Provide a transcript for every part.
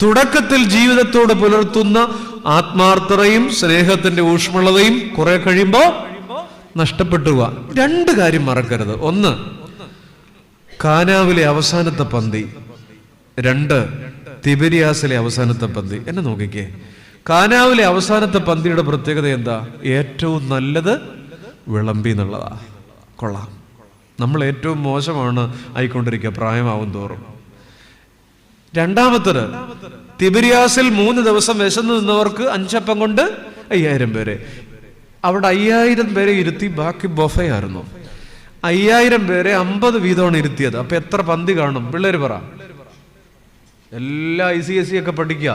തുടക്കത്തിൽ ജീവിതത്തോട് പുലർത്തുന്ന ആത്മാർത്ഥതയും സ്നേഹത്തിന്റെ ഊഷ്മളതയും കുറെ കഴിയുമ്പോ നഷ്ടപ്പെട്ടു പോവാ. രണ്ട് കാര്യം മറക്കരുത്. ഒന്ന്, കാനാവിലെ അവസാനത്തെ പന്തി. രണ്ട്, തിബരിയാസിലെ അവസാനത്തെ പന്തി. എന്നെ നോക്കിക്കേ, കാനാവിലെ അവസാനത്തെ പന്തിയുടെ പ്രത്യേകത എന്താ? ഏറ്റവും നല്ലത് വിളമ്പി എന്നുള്ളതാ. കൊള്ളാം. നമ്മൾ ഏറ്റവും മോശമാണ് ആയിക്കൊണ്ടിരിക്കുക പ്രായമാവും തോറും. രണ്ടാമത്തത്, തിബരിയാസിൽ 3 ദിവസം വിശന്നു നിന്നവർക്ക് 5 അപ്പം കൊണ്ട് 5000 പേരെ. അവിടെ 5000 പേരെ ഇരുത്തി, ബാക്കി ബൊഫയായിരുന്നു. 5000 പേരെ 50 വീതമാണ് ഇരുത്തിയത്. അപ്പൊ എത്ര പന്തി കാണും? പിള്ളേര് പറ. എല്ലാ ICSE ഒക്കെ പഠിക്കുക.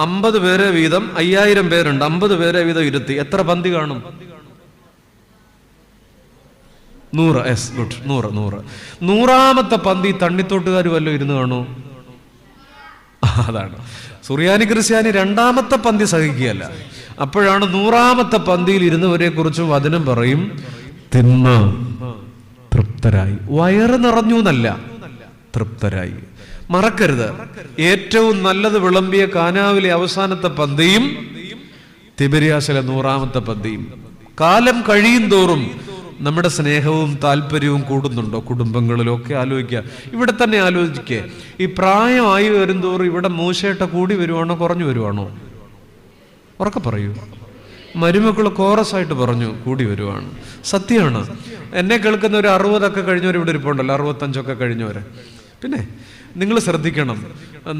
50 പേരെ വീതം, 5000 പേരുണ്ട്, 50 പേരെ വീതം ഇരുത്തി, എത്ര പന്തി കാണും? 100. Yes, good. 100. 100ാമത്തെ പന്തി തണ്ണിത്തോട്ടുകാർ വല്ലതും ഇരുന്ന് കാണൂ? അതാണ്. സുറിയാനി ക്രിസ്ത്യാനി 2ാമത്തെ പന്തി സഹിക്കുകയല്ല. അപ്പോഴാണ് 100ാമത്തെ പന്തിയിൽ ഇരുന്നവരെ കുറിച്ച് വചനം പറയും, തിന്ന് തൃപ്തരായി. വയറ് നിറഞ്ഞു എന്നല്ല, തൃപ്തരായി. മറക്കരുത്, ഏറ്റവും നല്ലത് വിളമ്പിയ കാനാവിലെ അവസാനത്തെ പന്തിയും തിബരിയാസിലെ 100ാമത്തെ പന്തിയും. കാലം കഴിയും തോറും നമ്മുടെ സ്നേഹവും താല്പര്യവും കൂടുന്നുണ്ടോ? കുടുംബങ്ങളിലൊക്കെ ആലോചിക്കുക. ഇവിടെ തന്നെ ആലോചിക്കുക. ഈ പ്രായമായി വരും തോറും ഇവിടെ മൂശേട്ട കൂടി വരുവാണോ കുറഞ്ഞു വരുവാണോ? ഉറക്കെ പറയൂ. മരുമക്കൾ കോറസായിട്ട് പറഞ്ഞു കൂടി വരുവാണ്. സത്യമാണ്. എന്നെ കേൾക്കുന്ന ഒരു 60 കഴിഞ്ഞവർ ഇവിടെ ഇരിപ്പുണ്ടല്ലോ, 65 കഴിഞ്ഞവര്. പിന്നെ നിങ്ങൾ ശ്രദ്ധിക്കണം,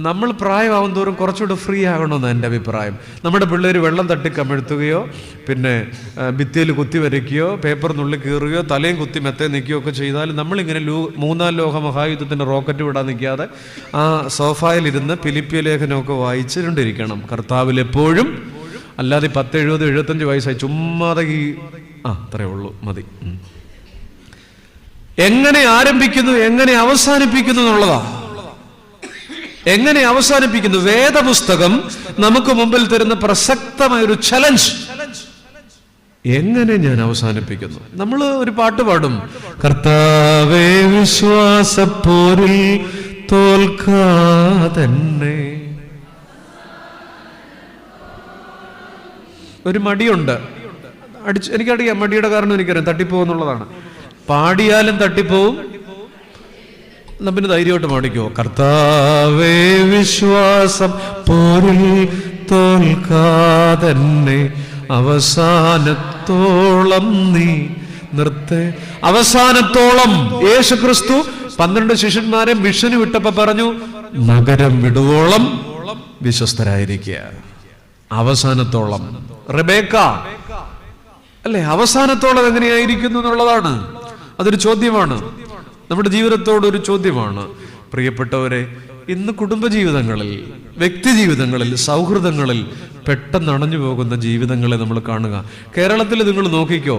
നമ്മൾ പ്രായമാവും തോറും കുറച്ചുകൂടെ ഫ്രീ ആകണമെന്ന് എൻ്റെ അഭിപ്രായം. നമ്മുടെ പിള്ളേർ വെള്ളം തട്ടി കമിഴ്ത്തുകയോ, പിന്നെ ഭിത്തിയിൽ കുത്തി വരയ്ക്കുകയോ, പേപ്പർ നുള്ളി കീറുകയോ, തലയും കുത്തി മെത്തേ നിൽക്കുകയോ ഒക്കെ ചെയ്താൽ നമ്മളിങ്ങനെ 3ാം ലോക മഹായുദ്ധത്തിൻ്റെ റോക്കറ്റ് വിടാൻ നിൽക്കാതെ ആ സോഫായിലിരുന്ന് ഫിലിപ്പിയ ലേഖനമൊക്കെ വായിച്ചിട്ടുണ്ടിരിക്കണം കർത്താവിൽ എപ്പോഴും. അല്ലാതെ 10, 70, 75 വയസ്സായി ചുമ്മാതെ അത്രയേ ഉള്ളൂ, മതി. എങ്ങനെ ആരംഭിക്കുന്നു, എങ്ങനെ അവസാനിപ്പിക്കുന്നു എന്നുള്ളതാ. എങ്ങനെ അവസാനിപ്പിക്കുന്നു? വേദപുസ്തകം നമുക്ക് മുമ്പിൽ തരുന്ന പ്രസക്തമായ ഒരു ചലഞ്ച്. എങ്ങനെ ഞാൻ അവസാനിപ്പിക്കുന്നു? നമ്മൾ ഒരു പാട്ട് പാടും, കർത്താവേ വിശ്വാസപ്പോരിൽ തോൽക്കാതെന്നെ. ഒരു മടിയുണ്ട്, എനിക്കറിയാം മടിയുടെ കാരണം. എനിക്കറിയാം തട്ടിപ്പോകുന്നുള്ളതാണ്. പാടിയാലും തട്ടിപ്പോവും. പിന്നെ ധൈര്യമായിട്ട് പാടിക്കോ, കർത്താവേ വിശ്വാസം പോരിൽ തോൽക്കാതെന്നെ അവസാനത്തോളം നീ നിർത്തേ. അവസാനത്തോളം. യേശുക്രിസ്തു 12 ശിഷ്യന്മാരെ മിഷന് വിട്ടപ്പോ പറഞ്ഞു, നഗരം വിടുവോളം വിശ്വസ്തരായിരിക്കുക. അവസാനത്തോളം. റെബേക്ക അല്ലെ, അവസാനത്തോളം എങ്ങനെയായിരിക്കുന്നു എന്നുള്ളതാണ്. അതൊരു ചോദ്യമാണ്, നമ്മുടെ ജീവിതത്തോടൊരു ചോദ്യമാണ്. പ്രിയപ്പെട്ടവരെ, ഇന്ന് കുടുംബജീവിതങ്ങളിൽ, വ്യക്തി ജീവിതങ്ങളിൽ, സൗഹൃദങ്ങളിൽ പെട്ടെന്ന് അണഞ്ഞു പോകുന്ന ജീവിതങ്ങളെ നമ്മൾ കാണുക. കേരളത്തിൽ നിങ്ങൾ നോക്കിക്കോ,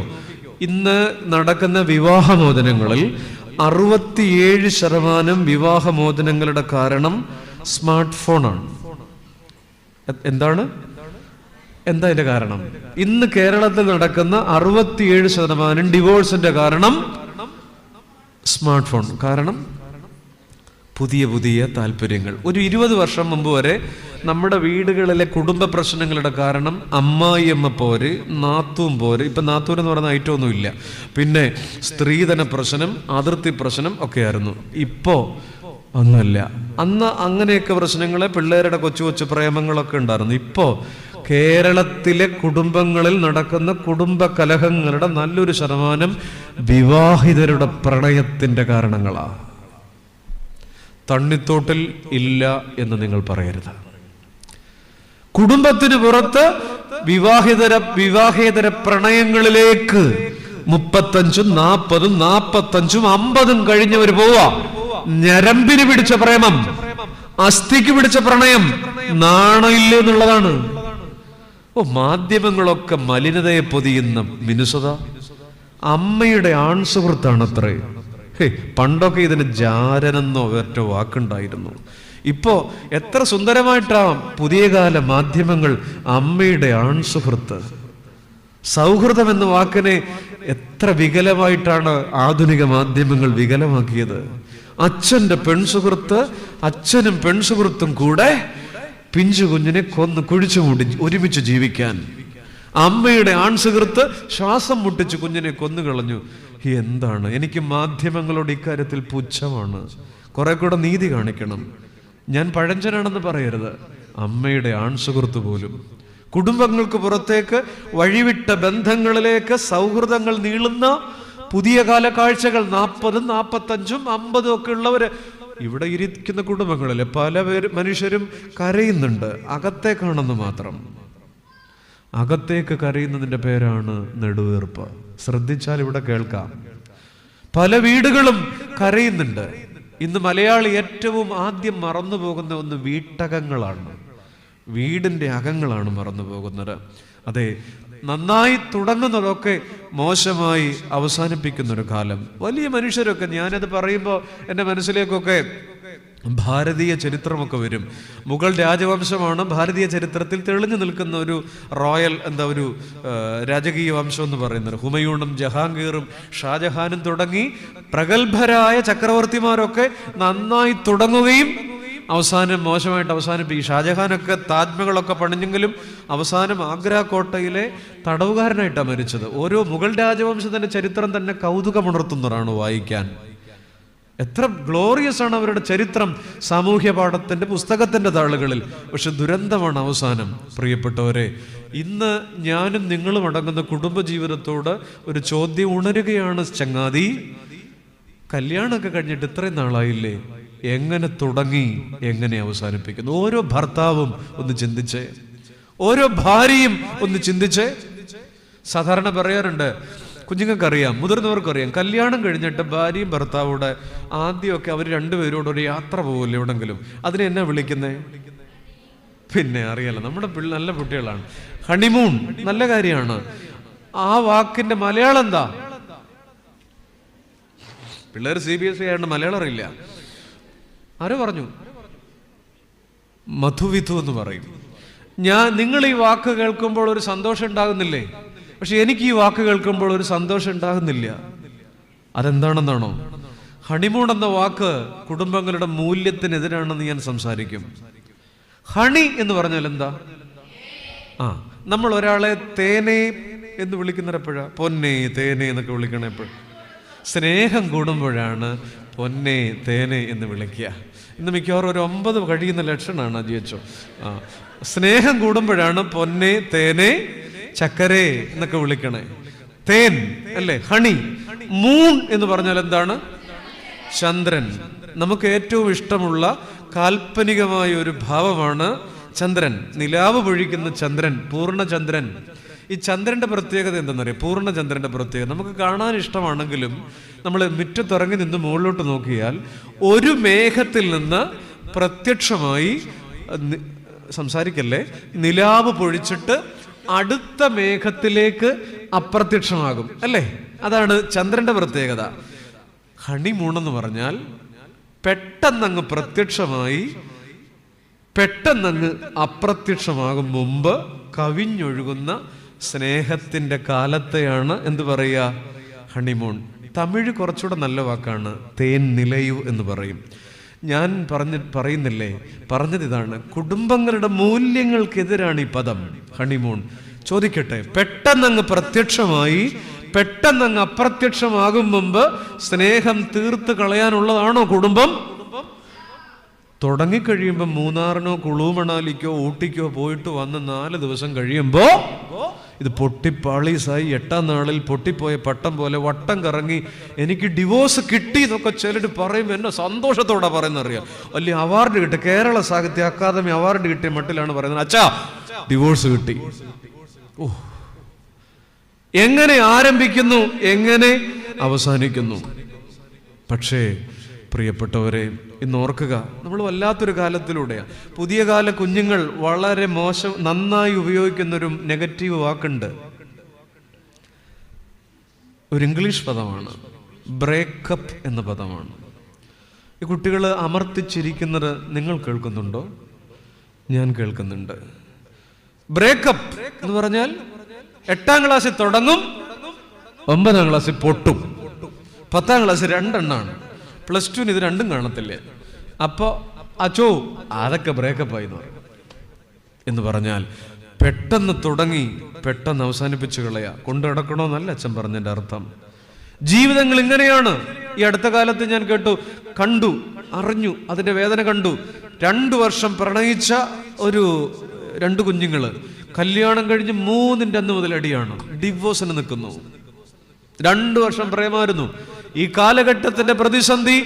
ഇന്ന് നടക്കുന്ന വിവാഹമോചനങ്ങളിൽ 67% വിവാഹമോചനങ്ങളുടെ കാരണം സ്മാർട്ട് ഫോണാണ്. എന്താ ഇതിന്റെ കാരണം? ഇന്ന് കേരളത്തിൽ നടക്കുന്ന 67% ഡിവോഴ്സിന്റെ കാരണം സ്മാർട്ട് ഫോൺ. കാരണം പുതിയ പുതിയ താല്പര്യങ്ങൾ. ഒരു 20 വർഷം മുമ്പ് വരെ നമ്മുടെ വീടുകളിലെ കുടുംബ പ്രശ്നങ്ങളുടെ കാരണം അമ്മായിയമ്മ പോര്, നാത്തൂൻ പോര്. ഇപ്പൊ നാത്തൂൻ എന്ന് പറയുന്ന ഐറ്റമൊന്നും ഇല്ല. പിന്നെ സ്ത്രീധന പ്രശ്നം, അതിർത്തി പ്രശ്നം ഒക്കെയായിരുന്നു. ഇപ്പോ ഒന്നുമില്ല. അന്ന് അങ്ങനെയൊക്കെ പ്രശ്നങ്ങളെ, പിള്ളേരുടെ കൊച്ചു കൊച്ചു പ്രേമങ്ങളൊക്കെ ഉണ്ടായിരുന്നു. ഇപ്പോ കേരളത്തിലെ കുടുംബങ്ങളിൽ നടക്കുന്ന കുടുംബ കലഹങ്ങളുടെ നല്ലൊരു ശതമാനം വിവാഹിതരുടെ പ്രണയത്തിന്റെ കാരണങ്ങളാ. തണ്ണിത്തോട്ടിൽ ഇല്ല എന്ന് നിങ്ങൾ പറയരുത്. കുടുംബത്തിന് പുറത്ത് വിവാഹേതര പ്രണയങ്ങളിലേക്ക് 35, 40, 45, 50 കഴിഞ്ഞവർ പോവാ. ഞരമ്പിന് പിടിച്ച പ്രേമം, അസ്ഥിക്ക് പിടിച്ച പ്രണയം, നാണയില്ല എന്നുള്ളതാണ്. മാധ്യമങ്ങളൊക്കെ മലിനതയെ പൊതിയുന്ന മിനുസത. അമ്മയുടെ ആൺസുഹൃത്താണത്രേ. പണ്ടൊക്കെ ഇതിന് ജാരനെന്നോ ഒറ്റ വാക്കുണ്ടായിരുന്നു. ഇപ്പോ എത്ര സുന്ദരമായിട്ടാ പുതിയ കാല മാധ്യമങ്ങൾ അമ്മയുടെ ആൺസുഹൃത്ത്. സൗഹൃദം എന്ന വാക്കിനെ എത്ര വികലമായിട്ടാണ് ആധുനിക മാധ്യമങ്ങൾ വികലമാക്കിയത്. അച്ഛന്റെ പെൺസുഹൃത്ത്, അച്ഛനും പെൺസുഹൃത്തും കൂടെ പിഞ്ചു കുഞ്ഞിനെ കൊന്ന് കുഴിച്ചു മൂടി ഒരുമിച്ച് ജീവിക്കാൻ. അമ്മയുടെ ആൺസുഹൃത്ത് ശ്വാസം മുട്ടിച്ച് കുഞ്ഞിനെ കൊന്നുകളഞ്ഞു. എന്താണ്? എനിക്ക് മാധ്യമങ്ങളോട് ഇക്കാര്യത്തിൽ പുച്ഛമാണ്. കുറെ കൂടെ നീതി കാണിക്കണം. ഞാൻ പഴഞ്ചനാണെന്ന് പറയരുത്. അമ്മയുടെ ആൺസുഹൃത്ത് പോലും കുടുംബങ്ങൾക്ക് പുറത്തേക്ക് വഴിവിട്ട ബന്ധങ്ങളിലേക്ക് സൗഹൃദങ്ങൾ നീളുന്ന പുതിയ കാല കാഴ്ചകൾ 40, 45, 50 ഒക്കെ ഉള്ളവര് ഇവിടെ ഇരിക്കുന്ന കുടുംബങ്ങളിൽ പല മനുഷ്യരും കരയുന്നുണ്ട്. അകത്തേക്കാണെന്ന് മാത്രം. അകത്തേക്ക് കരയുന്നതിന്റെ പേരാണ് നെടുവീർപ്പ്. ശ്രദ്ധിച്ചാൽ ഇവിടെ കേൾക്കാം. പല വീടുകളും കരയുന്നുണ്ട്. ഇന്ന് മലയാളി ഏറ്റവും ആദ്യം മറന്നു പോകുന്ന ഒന്ന് വീട്ടകങ്ങളാണ്. വീടിന്റെ അകങ്ങളാണ് മറന്നു പോകുന്നത്. അതെ, നന്നായി തുടങ്ങുന്നതൊക്കെ മോശമായി അവസാനിപ്പിക്കുന്നൊരു കാലം. വലിയ മനുഷ്യരൊക്കെ, ഞാനത് പറയുമ്പോൾ എൻ്റെ മനസ്സിലേക്കൊക്കെ ഭാരതീയ ചരിത്രമൊക്കെ വരും. മുഗൾ രാജവംശമാണ് ഭാരതീയ ചരിത്രത്തിൽ തെളിഞ്ഞു നിൽക്കുന്ന ഒരു റോയൽ ഒരു രാജകീയ വംശം എന്ന് പറയുന്നത്. ഹുമയൂണും ജഹാംഗീറും ഷാജഹാനും തുടങ്ങി പ്രഗത്ഭരായ ചക്രവർത്തിമാരൊക്കെ നന്നായി തുടങ്ങുകയും അവസാനം മോശമായിട്ട് അവസാനിപ്പിക്കും. ഷാജഹാനൊക്കെ താജ്മഹലൊക്കെ പണിഞ്ഞെങ്കിലും അവസാനം ആഗ്ര കോട്ടയിലെ തടവുകാരനായിട്ടാണ് മരിച്ചത്. ഓരോ മുഗൾ രാജവംശത്തിന്റെ ചരിത്രം തന്നെ കൗതുകമുണർത്തുന്നതാണ് വായിക്കാൻ. എത്ര ഗ്ലോറിയസ് ആണ് അവരുടെ ചരിത്രം സാമൂഹ്യ പാഠത്തിന്റെ പുസ്തകത്തിന്റെ താളുകളിൽ. പക്ഷെ ദുരന്തമാണ് അവസാനം. പ്രിയപ്പെട്ടവരെ, ഇന്ന് ഞാനും നിങ്ങളും അടങ്ങുന്ന കുടുംബജീവിതത്തോട് ഒരു ചോദ്യം ഉണരുകയാണ്. ചങ്ങാതി, കല്യാണമൊക്കെ കഴിഞ്ഞിട്ട് ഇത്രയും നാളായില്ലേ? എങ്ങനെ തുടങ്ങി, എങ്ങനെ അവസാനിപ്പിക്കുന്നു? ഓരോ ഭർത്താവും ഒന്ന് ചിന്തിച്ചേ, ഓരോ ഭാര്യയും ഒന്ന് ചിന്തിച്ചേ. സാധാരണ പറയാറുണ്ട്, കുഞ്ഞുങ്ങൾക്കറിയാം, മുതിർന്നവർക്കറിയാം, കല്യാണം കഴിഞ്ഞിട്ട് ഭാര്യയും ഭർത്താവൂടെ ആദ്യമൊക്കെ അവർ രണ്ടുപേരോട് ഒരു യാത്ര പോകില്ല എവിടെങ്കിലും. അതിനെ എന്നാ വിളിക്കുന്നേ? പിന്നെ അറിയാലോ, നമ്മുടെ നല്ല കുട്ടികളാണ്. ഹണിമൂൺ, നല്ല കാര്യമാണ്. ആ വാക്കിന്റെ മലയാളം എന്താ? പിള്ളേർ CBSE ആയതുകൊണ്ട് മലയാളം അറിയില്ല. ആരോ പറഞ്ഞു? മധുവിധു എന്ന് പറയും. നിങ്ങൾ ഈ വാക്ക് കേൾക്കുമ്പോൾ ഒരു സന്തോഷം ഉണ്ടാകുന്നില്ലേ? പക്ഷെ എനിക്ക് ഈ വാക്ക് കേൾക്കുമ്പോൾ ഒരു സന്തോഷം ഉണ്ടാകുന്നില്ല. അതെന്താണെന്നാണോ? ഹണിമൂൺ എന്ന വാക്ക് കുടുംബങ്ങളുടെ മൂല്യത്തിനെതിരാണെന്ന് ഞാൻ സംസാരിക്കും. ഹണി എന്ന് പറഞ്ഞാൽ എന്താ? നമ്മൾ ഒരാളെ തേനെ എന്ന് വിളിക്കുന്നപ്പോഴാ പൊന്നെ തേനെ എന്നൊക്കെ വിളിക്കണ എപ്പോഴും. സ്നേഹം കൂടുമ്പോഴാണ് പൊന്നെ തേനെ എന്ന് വിളിക്കുക. ഇന്ന് മിക്കവാറും ഒരു 9 കഴിയുന്ന ലക്ഷണമാണ് ജിയച്ചോ. സ്നേഹം കൂടുമ്പോഴാണ് പൊന്നെ തേനെ ചക്കരേ എന്നൊക്കെ വിളിക്കണേ. തേൻ അല്ലേ, ഹണി. മൂൺ എന്ന് പറഞ്ഞാൽ എന്താണ്? ചന്ദ്രൻ. നമുക്ക് ഏറ്റവും ഇഷ്ടമുള്ള കാൽപ്പനികമായ ഒരു ഭാവമാണ് ചന്ദ്രൻ. നിലാവ് പൊഴിക്കുന്ന ചന്ദ്രൻ, പൂർണ്ണചന്ദ്രൻ. ഈ ചന്ദ്രന്റെ പ്രത്യേകത എന്താണെന്നറിയാം? പൂർണ്ണചന്ദ്രന്റെ പ്രത്യേകത നമുക്ക് കാണാൻ ഇഷ്ടമാണെങ്കിലും നമ്മൾ മുറ്റത്തിറങ്ങി നിന്ന് മുകളിലോട്ട് നോക്കിയാൽ ഒരു മേഘത്തിൽ നിന്ന് പ്രത്യക്ഷമായി, സംസാരിക്കല്ലേ, നിലാവ് പൊഴിച്ചിട്ട് അടുത്ത മേഘത്തിലേക്ക് അപ്രത്യക്ഷമാകും അല്ലേ? അതാണ് ചന്ദ്രന്റെ പ്രത്യേകത. ഹണിമൂണെന്ന് പറഞ്ഞാൽ പെട്ടെന്നങ്ങ് പ്രത്യക്ഷമായി പെട്ടെന്നങ്ങ് അപ്രത്യക്ഷമാകും മുമ്പ് കവിഞ്ഞൊഴുകുന്ന സ്നേഹത്തിന്റെ കാലത്തെയാണ് എന്ത് പറയുക? ഹണിമൂൺ. തമിഴ് കുറച്ചുകൂടെ നല്ല വാക്കാണ്, തേൻ നിലയു എന്ന് പറയും. ഞാൻ പറയുന്നില്ലേ, പറഞ്ഞത് ഇതാണ്. കുടുംബങ്ങളുടെ മൂല്യങ്ങൾക്കെതിരാണ് ഈ പദം ഹണിമൂൺ. ചോദിക്കട്ടെ, പെട്ടെന്നങ്ങ് പ്രത്യക്ഷമായി പെട്ടെന്നങ്ങ് അപ്രത്യക്ഷമാകും മുമ്പ് സ്നേഹം തീർത്ത് കളയാനുള്ളതാണോ കുടുംബം? തുടങ്ങിക്കഴിയുമ്പോൾ മൂന്നാറിനോ കുളു മണാലിക്കോ ഊട്ടിക്കോ പോയിട്ട് വന്ന് 4 ദിവസം കഴിയുമ്പോ ഇത് പൊട്ടിപ്പാളീസായി 8ാം നാളിൽ പൊട്ടിപ്പോയ പട്ടം പോലെ വട്ടം കറങ്ങി എനിക്ക് ഡിവോഴ്സ് കിട്ടി എന്നൊക്കെ ചിലർ പറയും. എന്നെ സന്തോഷത്തോടെ പറയുന്നറിയാം. വലിയ അവാർഡ് കിട്ടി, കേരള സാഹിത്യ അക്കാദമി അവാർഡ് കിട്ടിയ മട്ടിലാണ് പറയുന്നത്, അച്ഛാ ഡിവോഴ്സ് കിട്ടി. എങ്ങനെ ആരംഭിക്കുന്നു, എങ്ങനെ അവസാനിക്കുന്നു? പക്ഷേ പ്രിയപ്പെട്ടവരെ, ഇന്ന് ഓർക്കുക, നമ്മൾ വല്ലാത്തൊരു കാലത്തിലൂടെയാണ്. പുതിയ കാല കുഞ്ഞുങ്ങൾ വളരെ നന്നായി ഉപയോഗിക്കുന്നൊരു നെഗറ്റീവ് വാക്കുണ്ട്. ഒരു ഇംഗ്ലീഷ് പദമാണ്, ബ്രേക്കപ്പ് എന്ന പദമാണ്. ഈ കുട്ടികൾ അമർത്തിച്ചിരിക്കുന്നത് നിങ്ങൾ കേൾക്കുന്നുണ്ടോ? ഞാൻ കേൾക്കുന്നുണ്ട്. ബ്രേക്കപ്പ് എന്ന് പറഞ്ഞാൽ 8ാം ക്ലാസ്സിൽ തുടങ്ങും, 9ാം ക്ലാസ്സിൽ പൊട്ടും, 10ാം ക്ലാസ്സിൽ 2 എണ്ണാണ്, +2 ഇത് 2ഉം കാണത്തില്ലേ. അപ്പോ അച്ചോ അതൊക്കെ ബ്രേക്കപ്പ് ആയി എന്ന് പറയും. എന്ന് പറഞ്ഞാൽ പെട്ടെന്ന് തുടങ്ങി പെട്ടെന്ന് അവസാനിപ്പിച്ചു കളയാ, കൊണ്ടു നടക്കണമെന്നല്ല അച്ഛൻ പറഞ്ഞതിൻ്റെ അർത്ഥം. ജീവിതങ്ങൾ ഇങ്ങനെയാണ്. ഈ അടുത്ത കാലത്ത് ഞാൻ കണ്ടു, അറിഞ്ഞു, അതിന്റെ വേദന കണ്ടു. 2 വർഷം പ്രണയിച്ച ഒരു 2 കുഞ്ഞുങ്ങള് കല്യാണം കഴിഞ്ഞ് 3ന്റെ അന്ന് മുതൽ അടിയാണ്, ഡിവോഴ്സിന് നിൽക്കുന്നു. 2 വർഷം പ്രേമായിരുന്നു. ഈ കാലഘട്ടത്തിന്റെ പ്രതിസന്ധി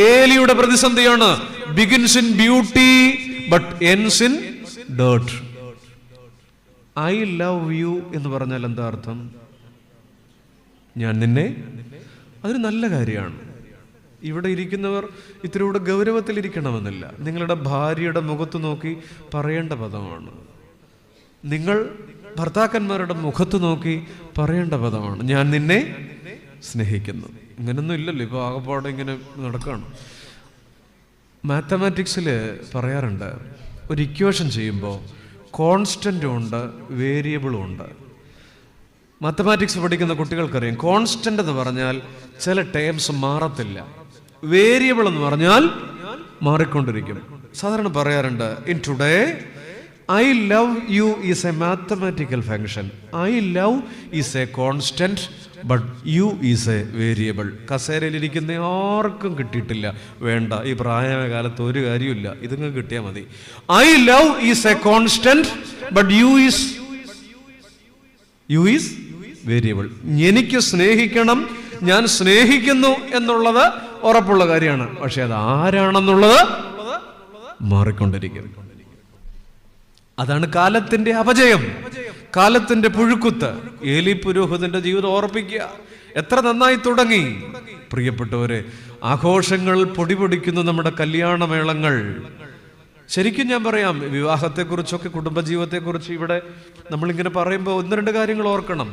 ഏലിയുടെ പ്രതിസന്ധിയാണ്. Begins in beauty but ends in dirt. I love U എന്ന് പറഞ്ഞാൽ എന്താ അർത്ഥം? ഞാൻ നിന്നെ, അതൊരു നല്ല കാര്യമാണ്. ഇവിടെ ഇരിക്കുന്നവർ ഇത്തിരി കൂടെ ഗൗരവത്തിലിരിക്കണമെന്നില്ല. നിങ്ങളുടെ ഭാര്യയുടെ മുഖത്ത് നോക്കി പറയേണ്ട പദമാണ്. നിങ്ങൾ ഭർത്താക്കന്മാരുടെ മുഖത്ത് നോക്കി പറയേണ്ട പദമാണ്, ഞാൻ നിന്നെ സ്നേഹിക്കുന്നു. ഇങ്ങനൊന്നും ഇല്ലല്ലോ, ഇപ്പോൾ ആകപ്പാടെ ഇങ്ങനെ നടക്കുകയാണ്. മാത്തമാറ്റിക്സിൽ പറയാറുണ്ട്, ഒരു ഇക്വേഷൻ ചെയ്യുമ്പോൾ കോൺസ്റ്റൻറ്റും ഉണ്ട് വേരിയബിളും ഉണ്ട്. മാത്തമാറ്റിക്സ് പഠിക്കുന്ന കുട്ടികൾക്കറിയാം, കോൺസ്റ്റന്റ് എന്ന് പറഞ്ഞാൽ ചില ടേംസ് മാറത്തില്ല, വേരിയബിൾ എന്ന് പറഞ്ഞാൽ മാറിക്കൊണ്ടിരിക്കും. സാധാരണ പറയാറുണ്ട്, in today I love you is a mathematical function, I love is a constant but you is a variable. കസേരയിലിരിക്കുന്ന ആർക്കും കിട്ടിയിട്ടില്ല, വേണ്ട, ഈ പ്രായമായ കാലത്ത് ഒരു കാര്യമില്ല, ഇതിങ്ങ് കിട്ടിയാൽ മതി. I love is a constant but you is variable. എനിക്ക് സ്നേഹിക്കണം, ഞാൻ സ്നേഹിക്കുന്നു എന്നുള്ളത് ഉറപ്പുള്ള കാര്യമാണ്. പക്ഷെ അത് ആരാണെന്നുള്ളത് മാറിക്കൊണ്ടിരിക്കും. അതാണ് കാലത്തിന്റെ അപജയം, കാലത്തിന്റെ പുഴുക്കുത്ത്. ഏലി പുരോഹിതന്റെ ജീവിതം ഓർപ്പിക്കുക. എത്ര നന്നായി തുടങ്ങി പ്രിയപ്പെട്ടവരെ. ആഘോഷങ്ങൾ പൊടിപൊടിക്കുന്നു നമ്മുടെ കല്യാണമേളങ്ങൾ. ശരിക്കും ഞാൻ പറയാം, വിവാഹത്തെക്കുറിച്ചൊക്കെ കുടുംബജീവിതത്തെക്കുറിച്ച് ഇവിടെ നമ്മളിങ്ങനെ പറയുമ്പോൾ 1-2 കാര്യങ്ങൾ ഓർക്കണം.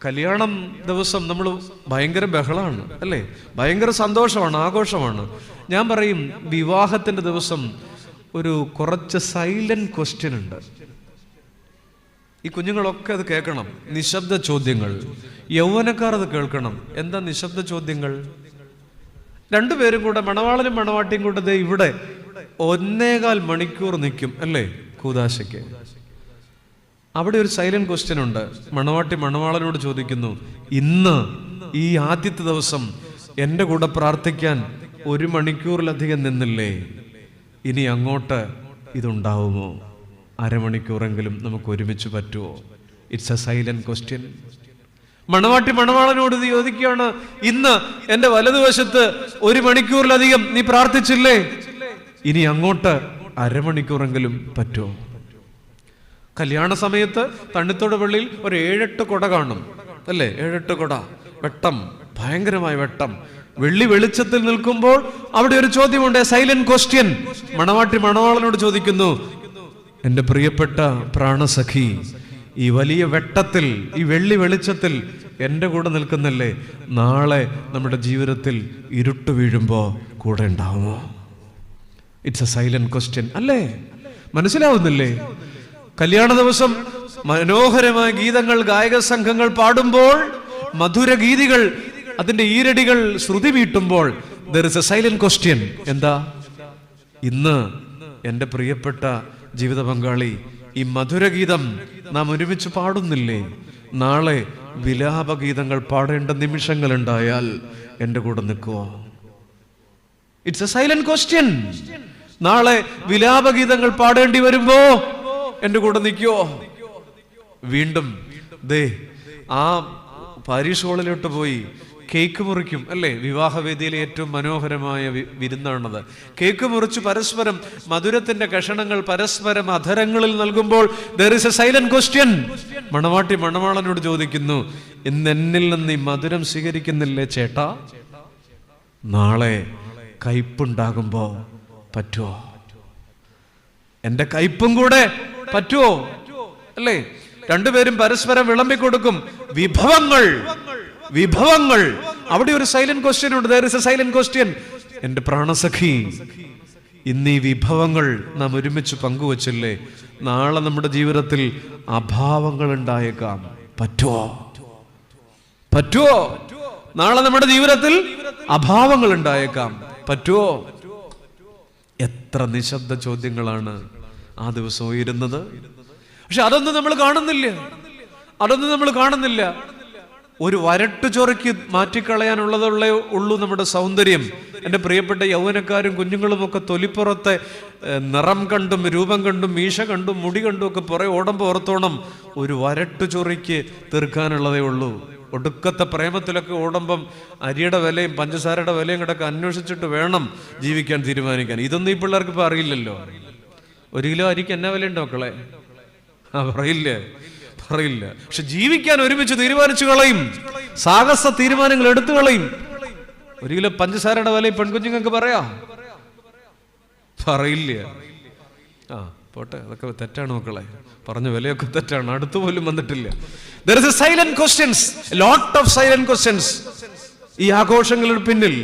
കല്യാണം ദിവസം നമ്മൾ ഭയങ്കര ബഹളമാണ് അല്ലേ, ഭയങ്കര സന്തോഷമാണ്, ആഘോഷമാണ്. ഞാൻ പറയും, വിവാഹത്തിന്റെ ദിവസം ഒരു കുറച്ച് സൈലന്റ് ക്വസ്റ്റ്യൻ ഉണ്ട്. ഈ കുഞ്ഞുങ്ങളൊക്കെ അത് കേൾക്കണം, നിശബ്ദ ചോദ്യങ്ങൾ. യൗവനക്കാർ അത് കേൾക്കണം. എന്താ നിശബ്ദ ചോദ്യങ്ങൾ? 2 പേരും കൂടെ, മണവാളനും മണവാട്ടിയും കൂടെ ഇവിടെ 1.25 മണിക്കൂർ നിൽക്കും അല്ലേ കൂദാശയ്ക്ക്. അവിടെ ഒരു സൈലന്റ് ക്വസ്റ്റ്യൻ ഉണ്ട്. മണവാട്ടി മണവാളനോട് ചോദിക്കുന്നു, ഇന്ന് ഈ ആദ്യത്തെ ദിവസം എൻ്റെ കൂടെ പ്രാർത്ഥിക്കാൻ 1 മണിക്കൂറിലധികം നിന്നില്ലേ, ഇനി അങ്ങോട്ട് ഇതുണ്ടാവുമോ? അരമണിക്കൂറെങ്കിലും നമുക്ക് ഒരുമിച്ച് പറ്റുമോ? It's a silent question. മണവാട്ടി മണവാളനോട് ഇത് ചോദിക്കുകയാണ്, ഇന്ന് എൻ്റെ വലതുവശത്ത് 1 മണിക്കൂറിലധികം നീ പ്രാർത്ഥിച്ചില്ലേ, ഇനി അങ്ങോട്ട് അരമണിക്കൂറെങ്കിലും പറ്റുമോ? കല്യാണ സമയത്ത് തണ്ണിത്തോട് പള്ളിയിൽ ഒരു 7-8 കുട കാണും അല്ലേ, 7-8 കുട, വെട്ടം, ഭയങ്കരമായ വെട്ടം. വെള്ളി വെളിച്ചത്തിൽ നിൽക്കുമ്പോൾ അവിടെ ഒരു ചോദ്യമുണ്ട്, സൈലന്റ് ക്വസ്റ്റ്യൻ. മണവാട്ടി മണവാളനോട് ചോദിക്കുന്നു, എൻ്റെ പ്രിയപ്പെട്ട പ്രാണസഖി, ഈ വലിയ വെട്ടത്തിൽ, ഈ വെള്ളി വെളിച്ചത്തിൽ എൻ്റെ കൂടെ നിൽക്കുന്നില്ലേ, നാളെ നമ്മുടെ ജീവിതത്തിൽ ഇരുട്ട് വീഴുമ്പോ കൂടെ ഉണ്ടാവുമോ? ഇറ്റ്സ് എ സൈലന്റ് ക്വസ്റ്റ്യൻ അല്ലേ? മനസ്സിലാവുന്നില്ലേ? കല്യാണ ദിവസം മനോഹരമായ ഗീതങ്ങൾ ഗായക സംഘങ്ങൾ പാടുമ്പോൾ, മധുരഗീതികൾ അതിന്റെ ഈരടികൾ ശ്രുതി വീട്ടുമ്പോൾ there is a silent question. എന്താ? ഇന്ന് എൻ്റെ പ്രിയപ്പെട്ട ജീവിത പങ്കാളി ഈ മധുരഗീതം നാം ഒരുമിച്ച് പാടുന്നില്ലേ? നാളെ വിലാപഗീതങ്ങൾ പാടേണ്ട നിമിഷങ്ങൾ ഉണ്ടായാൽ എൻ്റെ കൂടെ നിൽക്കുവോ? It's a silent question. നാളെ വിലാപഗീതങ്ങൾ പാടേണ്ടി വരുമ്പോ എൻ്റെ കൂടെ നിൽക്കുവോ? വീണ്ടും ആ പാരീഷ് ഹാളിലോട്ട് പോയി കേക്ക് മുറിക്കും അല്ലേ? വിവാഹവേദിയിലെ ഏറ്റവും മനോഹരമായ വിരുന്നാണത്. കേക്ക് മുറിച്ച് പരസ്പരം മധുരത്തിന്റെ കഷണങ്ങൾ പരസ്പരം അധരങ്ങളിൽ നൽകുമ്പോൾ there is a silent question. മണവാട്ടി മണവാളനോട് ചോദിക്കുന്നു, ഇന്ന് എന്നിൽ നിന്ന് ഈ മധുരം സ്വീകരിക്കുന്നില്ലേ ചേട്ടാ? നാളെ കയ്പുണ്ടാകുമ്പോ പറ്റുമോ? എന്റെ കയ്പും കൂടെ പറ്റുമോ അല്ലേ? 2 പേരും പരസ്പരം വിളമ്പിക്കൊടുക്കും. വിഭവങ്ങൾ അവിടെ ഒരു സൈലന്റ് ക്വസ്റ്റ്യൻ ഉണ്ട്. there is a silent question. എന്റെ പ്രാണസഖി, ഇന്ന് ഈ വിഭവങ്ങൾ നാം ഒരുമിച്ച് പങ്കുവച്ചില്ലേ, നാളെ നമ്മുടെ ജീവിതത്തിൽ അഭാവങ്ങൾ ഉണ്ടായേക്കാം. പറ്റുമോ? നാളെ നമ്മുടെ ജീവിതത്തിൽ അഭാവങ്ങൾ ഉണ്ടായേക്കാം. പറ്റുമോ? എത്ര നിശബ്ദ ചോദ്യങ്ങളാണ് ആ ദിവസം ഉയരുന്നത്. പക്ഷെ അതൊന്നും നമ്മൾ കാണുന്നില്ല. ഒരു വരട്ടുചൊറയ്ക്ക് മാറ്റിക്കളയാനുള്ളതുള്ളേ ഉള്ളൂ നമ്മുടെ സൗന്ദര്യം. എൻ്റെ പ്രിയപ്പെട്ട യൗവനക്കാരും കുഞ്ഞുങ്ങളുമൊക്കെ തൊലിപ്പുറത്തെ നിറം കണ്ടും രൂപം കണ്ടും മീശ കണ്ടും മുടി കണ്ടും ഒക്കെ പുറകെ ഓടുമ്പോൾ ഓർത്തോണം, ഒരു വരട്ടുചൊറയ്ക്ക് തീർക്കാനുള്ളതേ ഉള്ളൂ. ഒടുക്കത്തെ പ്രേമത്തിലൊക്കെ ഓടുമ്പം അരിയുടെ വിലയും പഞ്ചസാരയുടെ വിലയും കൂടെ അന്വേഷിച്ചിട്ട് വേണം ജീവിക്കാൻ തീരുമാനിക്കാൻ. ഇതൊന്നും ഈ പിള്ളേർക്ക് ഇപ്പം അറിയില്ലല്ലോ. 1 കിലോ അരിക്ക് എന്നാ വിലയുണ്ടോ മക്കളെ? പറയില്ല. പക്ഷെ ജീവിക്കാൻ ഒരുമിച്ച് തീരുമാനിച്ചു കളയും, സാഹസ തീരുമാനങ്ങൾ എടുത്തു കളയും. 1 കിലോ പഞ്ചസാരയുടെ വില പെൺകുഞ്ഞുങ്ങൾക്ക് പറയില്ല. പോട്ടെ, അതൊക്കെ തെറ്റാണ് മക്കളെ, പറഞ്ഞ വിലയൊക്കെ തെറ്റാണ്, അടുത്തു പോലും വന്നിട്ടില്ല. There is a silent questions, a lot of silent questions. ഈ ആഘോഷങ്ങളുടെ പിന്നിൽ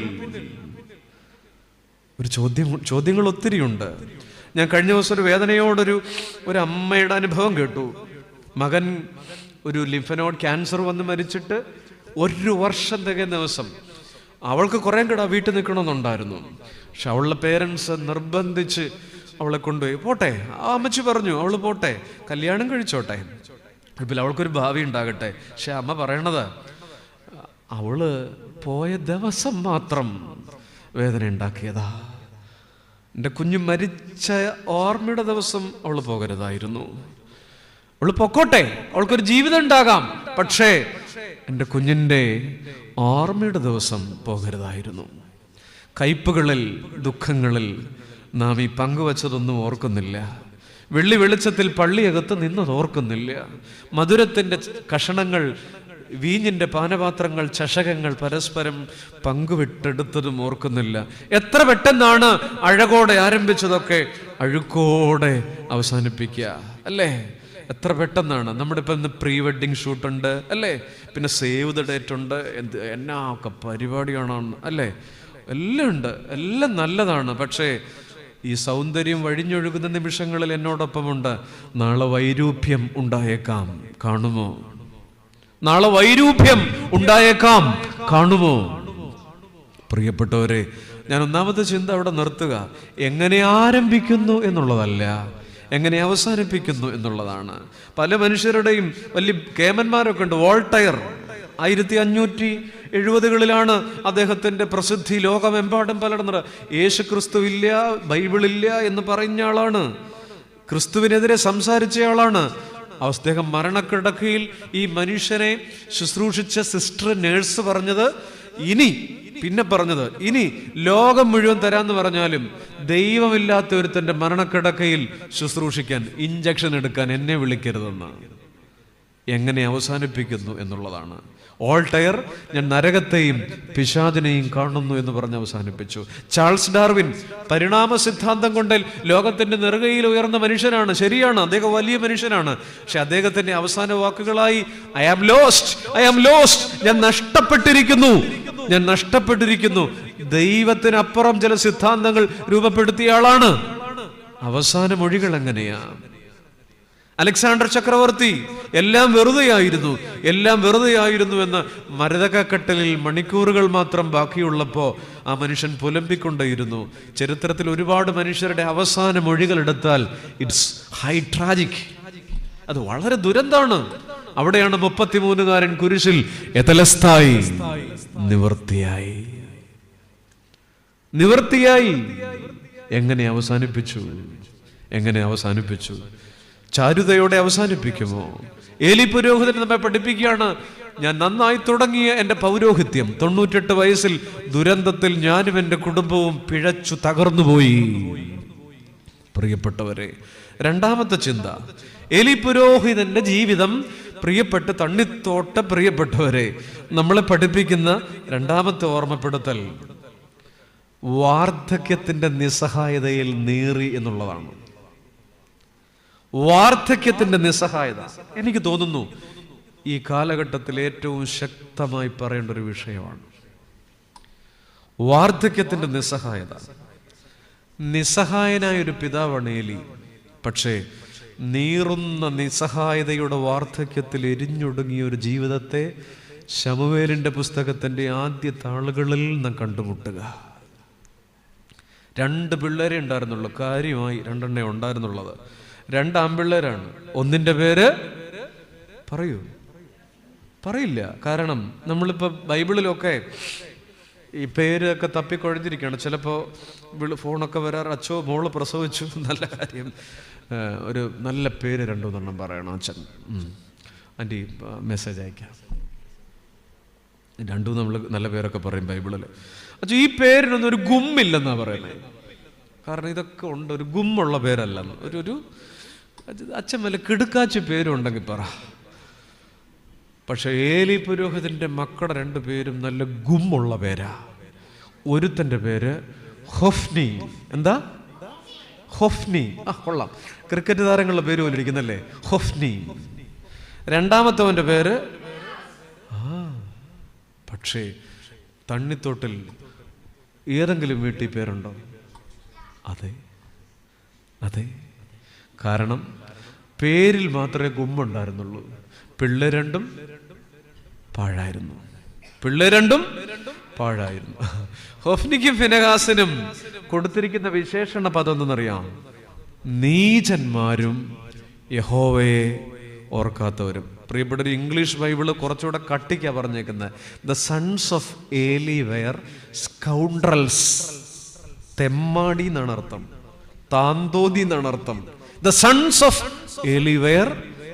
ഒരു ചോദ്യങ്ങൾ ഒത്തിരിയുണ്ട്. ഞാൻ കഴിഞ്ഞ ദിവസം ഒരു വേദനയോടൊരു അമ്മയുടെ അനുഭവം കേട്ടു. മകൻ ഒരു ലിംഫനോഡ് ക്യാൻസർ വന്ന് മരിച്ചിട്ട് 1 വർഷം തികയുന്ന ദിവസം അവൾക്ക് കുറേ കൂടെ വീട്ടിൽ നിൽക്കണമെന്നുണ്ടായിരുന്നു. പക്ഷെ അവളുടെ പേരൻസ് നിർബന്ധിച്ച് അവളെ കൊണ്ടുപോയി. പോട്ടെ, ആ അമ്മച്ചി പറഞ്ഞു അവൾ പോട്ടെ, കല്യാണം കഴിച്ചോട്ടെ, ഇപ്പം അവൾക്കൊരു ഭാവി ഉണ്ടാകട്ടെ. പക്ഷെ അമ്മ പറയണത് അവള് പോയ ദിവസം മാത്രം വേദന ഉണ്ടാക്കിയതാ. എൻ്റെ കുഞ്ഞ് മരിച്ച ഓർമ്മയുടെ ദിവസം അവൾ പോകരുതായിരുന്നു. അവൾ പൊക്കോട്ടെ, അവൾക്കൊരു ജീവിതം ഉണ്ടാകാം, പക്ഷേ എൻ്റെ കുഞ്ഞിൻ്റെ ഓർമ്മയുടെ ദിവസം പോകരുതായിരുന്നു. കയ്പുകളിൽ ദുഃഖങ്ങളിൽ നാം ഈ പങ്കുവച്ചതൊന്നും ഓർക്കുന്നില്ല. വെള്ളി വെളിച്ചത്തിൽ പള്ളിയകത്ത് നിന്നത് ഓർക്കുന്നില്ല. മധുരത്തിൻ്റെ കഷണങ്ങൾ, വീഞ്ഞിൻ്റെ പാനപാത്രങ്ങൾ, ചഷകങ്ങൾ പരസ്പരം പങ്കുവിട്ടെടുത്തതും ഓർക്കുന്നില്ല. എത്ര പെട്ടെന്നാണ് അഴകോടെ ആരംഭിച്ചതൊക്കെ അഴുക്കോടെ അവസാനിപ്പിക്കുക അല്ലേ? എത്ര പെട്ടെന്നാണ്. നമ്മുടെ ഇപ്പം ഇന്ന് പ്രീ വെഡിങ് ഷൂട്ടുണ്ട് അല്ലേ, പിന്നെ സേവ് ദ ഡേറ്റ് ഉണ്ട്, എന്നാ ഒക്കെ പരിപാടിയാണോ അല്ലേ, എല്ലാം ഉണ്ട്, എല്ലാം നല്ലതാണ്. പക്ഷേ ഈ സൗന്ദര്യം വഴിഞ്ഞൊഴുകുന്ന നിമിഷങ്ങളിൽ എന്നോടൊപ്പമുണ്ട്, നാളെ വൈരൂപ്യം ഉണ്ടായേക്കാം, കാണുമോ? നാളെ വൈരൂപ്യം ഉണ്ടായേക്കാം, കാണുമോ? പ്രിയപ്പെട്ടവരെ, ഞാൻ ഒന്നാമത്തെ ചിന്ത അവിടെ നിർത്തുക. എങ്ങനെ ആരംഭിക്കുന്നു എന്നുള്ളതല്ല, എങ്ങനെ അവസാനിപ്പിക്കുന്നു എന്നുള്ളതാണ്. പല മനുഷ്യരുടെയും വലിയ കേമന്മാരൊക്കെ ഉണ്ട്. വോൾട്ടയർ 1570കളിലാണ് അദ്ദേഹത്തിൻ്റെ പ്രസിദ്ധി ലോകമെമ്പാടും പലർന്നത്. യേശു ക്രിസ്തുവില്ല, ബൈബിളില്ല എന്ന് പറഞ്ഞ ആളാണ്, ക്രിസ്തുവിനെതിരെ സംസാരിച്ചയാളാണ്. അദ്ദേഹം മരണക്കിടക്കയിൽ ഈ മനുഷ്യനെ ശുശ്രൂഷിച്ച സിസ്റ്റർ നേഴ്സ് പറഞ്ഞത്, ഇനി ലോകം മുഴുവൻ തരാന്ന് പറഞ്ഞാലും ദൈവമില്ലാത്ത ഒരുത്തൻ്റെ മരണക്കിടക്കയിൽ ശുശ്രൂഷിക്കാൻ, ഇഞ്ചക്ഷൻ എടുക്കാൻ എന്നെ വിളിക്കരുതെന്ന്. എങ്ങനെ അവസാനിപ്പിക്കുന്നു എന്നുള്ളതാണ്. വോൾട്ടയർ ഞാൻ നരകത്തെയും പിശാചിനെയും കാണുന്നു എന്ന് പറഞ്ഞ് അവസാനിപ്പിച്ചു. ചാൾസ് ഡാർവിൻ പരിണാമ സിദ്ധാന്തം കൊണ്ട് ലോകത്തിന്റെ നെറുകയിൽ ഉയർന്ന മനുഷ്യനാണ്, ശരിയാണ്, അദ്ദേഹം വലിയ മനുഷ്യനാണ്. പക്ഷെ അദ്ദേഹത്തിന്റെ അവസാന വാക്കുകളായി ഐ ആം ലോസ്റ്റ്, ഞാൻ നഷ്ടപ്പെട്ടിരിക്കുന്നു. ദൈവത്തിനപ്പുറം ചില സിദ്ധാന്തങ്ങൾ രൂപപ്പെടുത്തിയ ആളാണ്. അവസാന മൊഴികൾ എങ്ങനെയാ? അലക്സാണ്ടർ ചക്രവർത്തി എല്ലാം വെറുതെയായിരുന്നു എന്ന് മരതകക്കട്ടലിൽ മണിക്കൂറുകൾ മാത്രം ബാക്കിയുള്ളപ്പോൾ ആ മനുഷ്യൻ പുലമ്പിക്കൊണ്ടേയിരുന്നു. ചരിത്രത്തിൽ ഒരുപാട് മനുഷ്യരുടെ അവസാന മൊഴികൾ എടുത്താൽ ഇറ്റ്സ് ഹൈ ട്രാജിക്, അത് വളരെ ദുരന്താണ്. അവിടെയാണ് 33കാരൻ കുരിശിൽ എതലസ്ഥായി നിവർത്തിയായി. എങ്ങനെ അവസാനിപ്പിച്ചു? ചാരുതയോടെ അവസാനിപ്പിക്കുമോ? ഏലി പുരോഹിതൻ നമ്മെ പഠിപ്പിക്കുകയാണ്, ഞാൻ നന്നായി തുടങ്ങിയ എൻ്റെ പൗരോഹിത്യം 98 വയസ്സിൽ ദുരന്തത്തിൽ ഞാനും എൻ്റെ കുടുംബവും പിഴച്ചു തകർന്നുപോയി. പ്രിയപ്പെട്ടവരെ, രണ്ടാമത്തെ ചിന്ത, ഏലി പുരോഹിതന്റെ ജീവിതം പ്രിയപ്പെട്ട് തണ്ണിത്തോട്ട പ്രിയപ്പെട്ടവരെ നമ്മളെ പഠിപ്പിക്കുന്ന രണ്ടാമത്തെ ഓർമ്മപ്പെടുത്തൽ വാർദ്ധക്യത്തിന്റെ നിസ്സഹായതയിൽ നീറി എന്നുള്ളതാണ്. വാർദ്ധക്യത്തിന്റെ നിസ്സഹായത എനിക്ക് തോന്നുന്നു ഈ കാലഘട്ടത്തിൽ ഏറ്റവും ശക്തമായി പറയേണ്ട ഒരു വിഷയമാണ്. വാർദ്ധക്യത്തിന്റെ നിസ്സഹായത. നിസ്സഹായനായൊരു പിതാവാണ് ഏലി. പക്ഷേ നീറുന്ന നിസ്സഹായതയുടെ വാർദ്ധക്യത്തിൽ എരിഞ്ഞൊടുങ്ങിയ ഒരു ജീവിതത്തെ ശമൂവേലിന്റെ പുസ്തകത്തിന്റെ ആദ്യ താളുകളിൽ നാം കണ്ടുമുട്ടുക. 2 പിള്ളേരെ ഉണ്ടായിരുന്നുള്ളൂ, കാര്യമായി 2 ഉണ്ടായിരുന്നുള്ളത്. 2 ആൺപിള്ളേരാണ്. ഒന്നിന്റെ പേര് പറയില്ല. കാരണം നമ്മളിപ്പോ ബൈബിളിലൊക്കെ ഈ പേരൊക്കെ തപ്പിക്കൊഴിഞ്ഞിരിക്കുകയാണ്. ചിലപ്പോൾ ഫോണൊക്കെ വരാറ്, അച്ഛോ മോള് പ്രസവിച്ചു, നല്ല കാര്യം, ഒരു നല്ല പേര് 2-3 പറയണം അച്ഛൻ, ആൻറ്റി മെസ്സേജ് അയക്കാം. 2 നമ്മൾ നല്ല പേരൊക്കെ പറയും ബൈബിളിൽ. അച്ഛൻ ഈ പേരിനൊന്നും ഒരു ഗുമ്മില്ലെന്നാ പറയുന്നത്. കാരണം ഇതൊക്കെ ഉണ്ട്, ഒരു ഗുമ്മുള്ള പേരല്ലെന്ന്. ഒരു അച്ഛൻ വല്ല കിടുക്കാച്ച പേരുണ്ടെങ്കിൽ പറ. പക്ഷെ ഏലി പുരോഹിതന്റെ മക്കളുടെ 2 പേരും നല്ല ഗുമ്മുള്ള പേരാ. ഒരുത്തന്റെ പേര് ഹൊഫ്നി. എന്താ? ഹൊഫ്നി. കൊള്ളാം, ക്രിക്കറ്റ് താരങ്ങളുടെ പേര് പോലെ ഇരിക്കുന്നല്ലേ, ഹൊഫ്നി. രണ്ടാമത്തവന്റെ പേര് പക്ഷേ തണ്ണിത്തോട്ടിൽ ഏതെങ്കിലും വീട്ടിൽ പേരുണ്ടോ? അതെ. കാരണം പേരിൽ മാത്രമേ ഗുമ്മുണ്ടായിരുന്നുള്ളൂ. പിള്ളേ രണ്ടും പാഴായിരുന്നു. ഹൊഫ്നിക്കും ഫിനെഹാസിനും കൊടുത്തിരിക്കുന്ന വിശേഷണ പദം എന്തെന്നറിയാം? നീചന്മാരും യഹോവയെ ഓർക്കാത്തവരും. പ്രിയപ്പെട്ട ഒരു ഇംഗ്ലീഷ് ബൈബിള് കുറച്ചുകൂടെ കട്ടിക്കാ പറഞ്ഞേക്കുന്നത്. ദ സൺസ് ഓഫ് ഏലി വെയർ സ്കൗണ്ട്രൽസ്. തെമ്മാടി എന്നാണ് അർത്ഥം, താന്തോതി എന്നാണ് അർത്ഥം. ദ സൺസ് ഓഫ് ഏലി വെയർ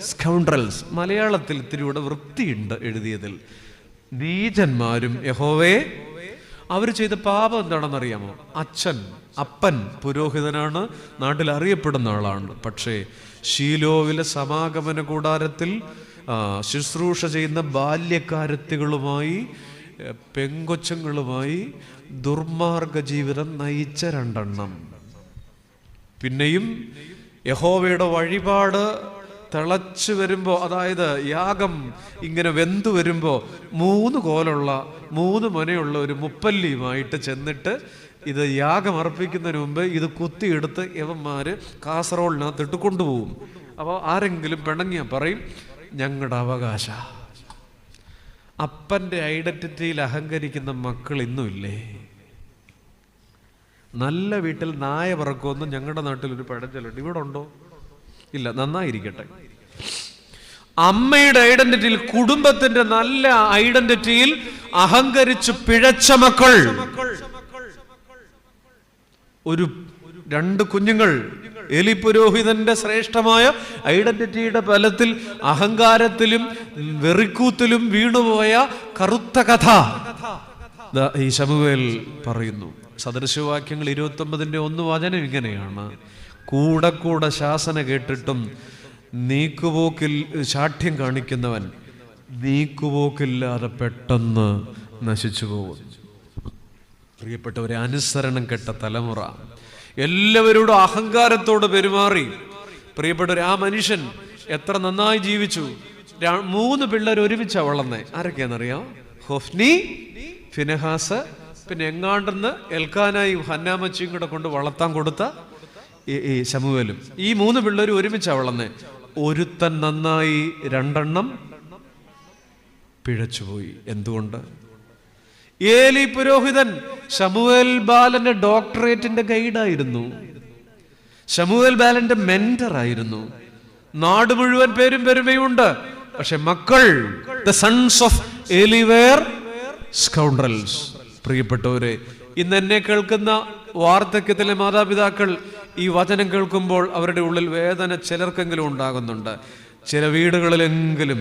സ്കൗണ്ട്രൽസ്. മലയാളത്തിൽ ഇത്തിരി കൂടെ വൃത്തിയുണ്ട് എഴുതിയതിൽ. നീചന്മാരും യഹോവയെ. അവർ ചെയ്ത പാപം എന്താണെന്നറിയാമോ? അപ്പൻ പുരോഹിതനാണ്, നാട്ടിൽ അറിയപ്പെടുന്ന ആളാണ്. പക്ഷേ ശീലോവിലെ സമാഗമന കൂടാരത്തിൽ ശുശ്രൂഷ ചെയ്യുന്ന ബാല്യക്കാരത്തികളുമായി പെങ്കൊച്ചങ്ങളുമായി ദുർമാർഗ ജീവിതം നയിച്ച 2 എണ്ണം. പിന്നെയും യഹോവയുടെ വഴിപാട് തിളച്ചു വരുമ്പോ, അതായത് യാഗം ഇങ്ങനെ വെന്തു വരുമ്പോ 3 കോലുള്ള 3 മനയുള്ള ഒരു മുപ്പല്ലിയുമായിട്ട് ചെന്നിട്ട് ഇത് യാഗം അർപ്പിക്കുന്നതിന് മുമ്പ് ഇത് കുത്തിയെടുത്ത് യവന്മാര് കാസറോളിനകത്തിട്ട് കൊണ്ടുപോകും. അപ്പോൾ ആരെങ്കിലും പിണങ്ങിയ പറയും ഞങ്ങളുടെ അവകാശ. അപ്പന്റെ ഐഡന്റിറ്റിയിൽ അഹങ്കരിക്കുന്ന മക്കൾ ഇന്നും ഇല്ലേ? നല്ല വീട്ടിൽ നായ പറക്കുമെന്ന് ഞങ്ങളുടെ നാട്ടിൽ ഒരു പഴഞ്ചൊല്ലുണ്ട്. ഇവിടെ ഉണ്ടോ? ഇല്ല, നന്നായിരിക്കട്ടെ. അമ്മയുടെ ഐഡന്റിറ്റിയിൽ, കുടുംബത്തിന്റെ നല്ല ഐഡന്റിറ്റിയിൽ അഹങ്കരിച്ചു പിഴച്ച മക്കൾ. ഒരു 2 കുഞ്ഞുങ്ങൾ ഏലി പുരോഹിതന്റെ ശ്രേഷ്ഠമായ ഐഡന്റിറ്റിയുടെ ബലത്തിൽ അഹങ്കാരത്തിലും വെറിക്കൂത്തിലും വീണുപോയ കറുത്ത കഥ ഈ ശമൂവേൽ പറയുന്നു. സദൃശവാക്യങ്ങൾ 29:1 വചനം ഇങ്ങനെയാണ്: കൂടെ ശാസന കേട്ടിട്ടും നീക്കുപോക്കിൽ ശാഠ്യം കാണിക്കുന്നവൻ നീക്കുപോക്കില്ലാതെ പെട്ടെന്ന് നശിച്ചു പോകും. പ്രിയപ്പെട്ടവരെ, അനുസരണം കെട്ട തലമുറ എല്ലാവരോടും അഹങ്കാരത്തോട് പെരുമാറി. പ്രിയപ്പെട്ടവരെ, ആ മനുഷ്യൻ എത്ര നന്നായി ജീവിച്ചു. 3 പിള്ളേർ ഒരുമിച്ചാ വളർന്നേ. ആരൊക്കെയാണെന്നറിയാം? ഹൊഫ്നി, ഫിനെഹാസ്, പിന്നെ എങ്ങാണ്ടെന്ന് എൽക്കാനായും ഹന്നാമച്ചിയും കൂടെ കൊണ്ട് വളർത്താൻ കൊടുത്ത ഈ ശമൂവേലും. ഈ 3 പിള്ളേരും ഒരുമിച്ചാ വളർന്നേ. ഒരുത്തൻ നന്നായി, 2 എണ്ണം പിഴച്ചുപോയി. എന്തുകൊണ്ട്? ഏലി പുരോഹിതൻ ശമൂവേൽ ബാലന്റെ ഡോക്ടറേറ്റിന്റെ ഗൈഡായിരുന്നു. ശമൂവേൽ ബാലന്റെ മെന്ററായിരുന്നു. നാട് മുഴുവൻ പേരും പെരുമയുണ്ട്. പക്ഷെ മക്കൾ, ദ സൺസ് ഓഫ് ഏലി വെയർ സ്കൗണ്ട്രൽസ്. പ്രിയപ്പെട്ടവരെ, ഇന്ന് എന്നെ കേൾക്കുന്ന വാർദ്ധക്യത്തിലെ മാതാപിതാക്കൾ ഈ വചനം കേൾക്കുമ്പോൾ അവരുടെ ഉള്ളിൽ വേദന ചിലർക്കെങ്കിലും ഉണ്ടാകുന്നുണ്ട്. ചില വീടുകളിലെങ്കിലും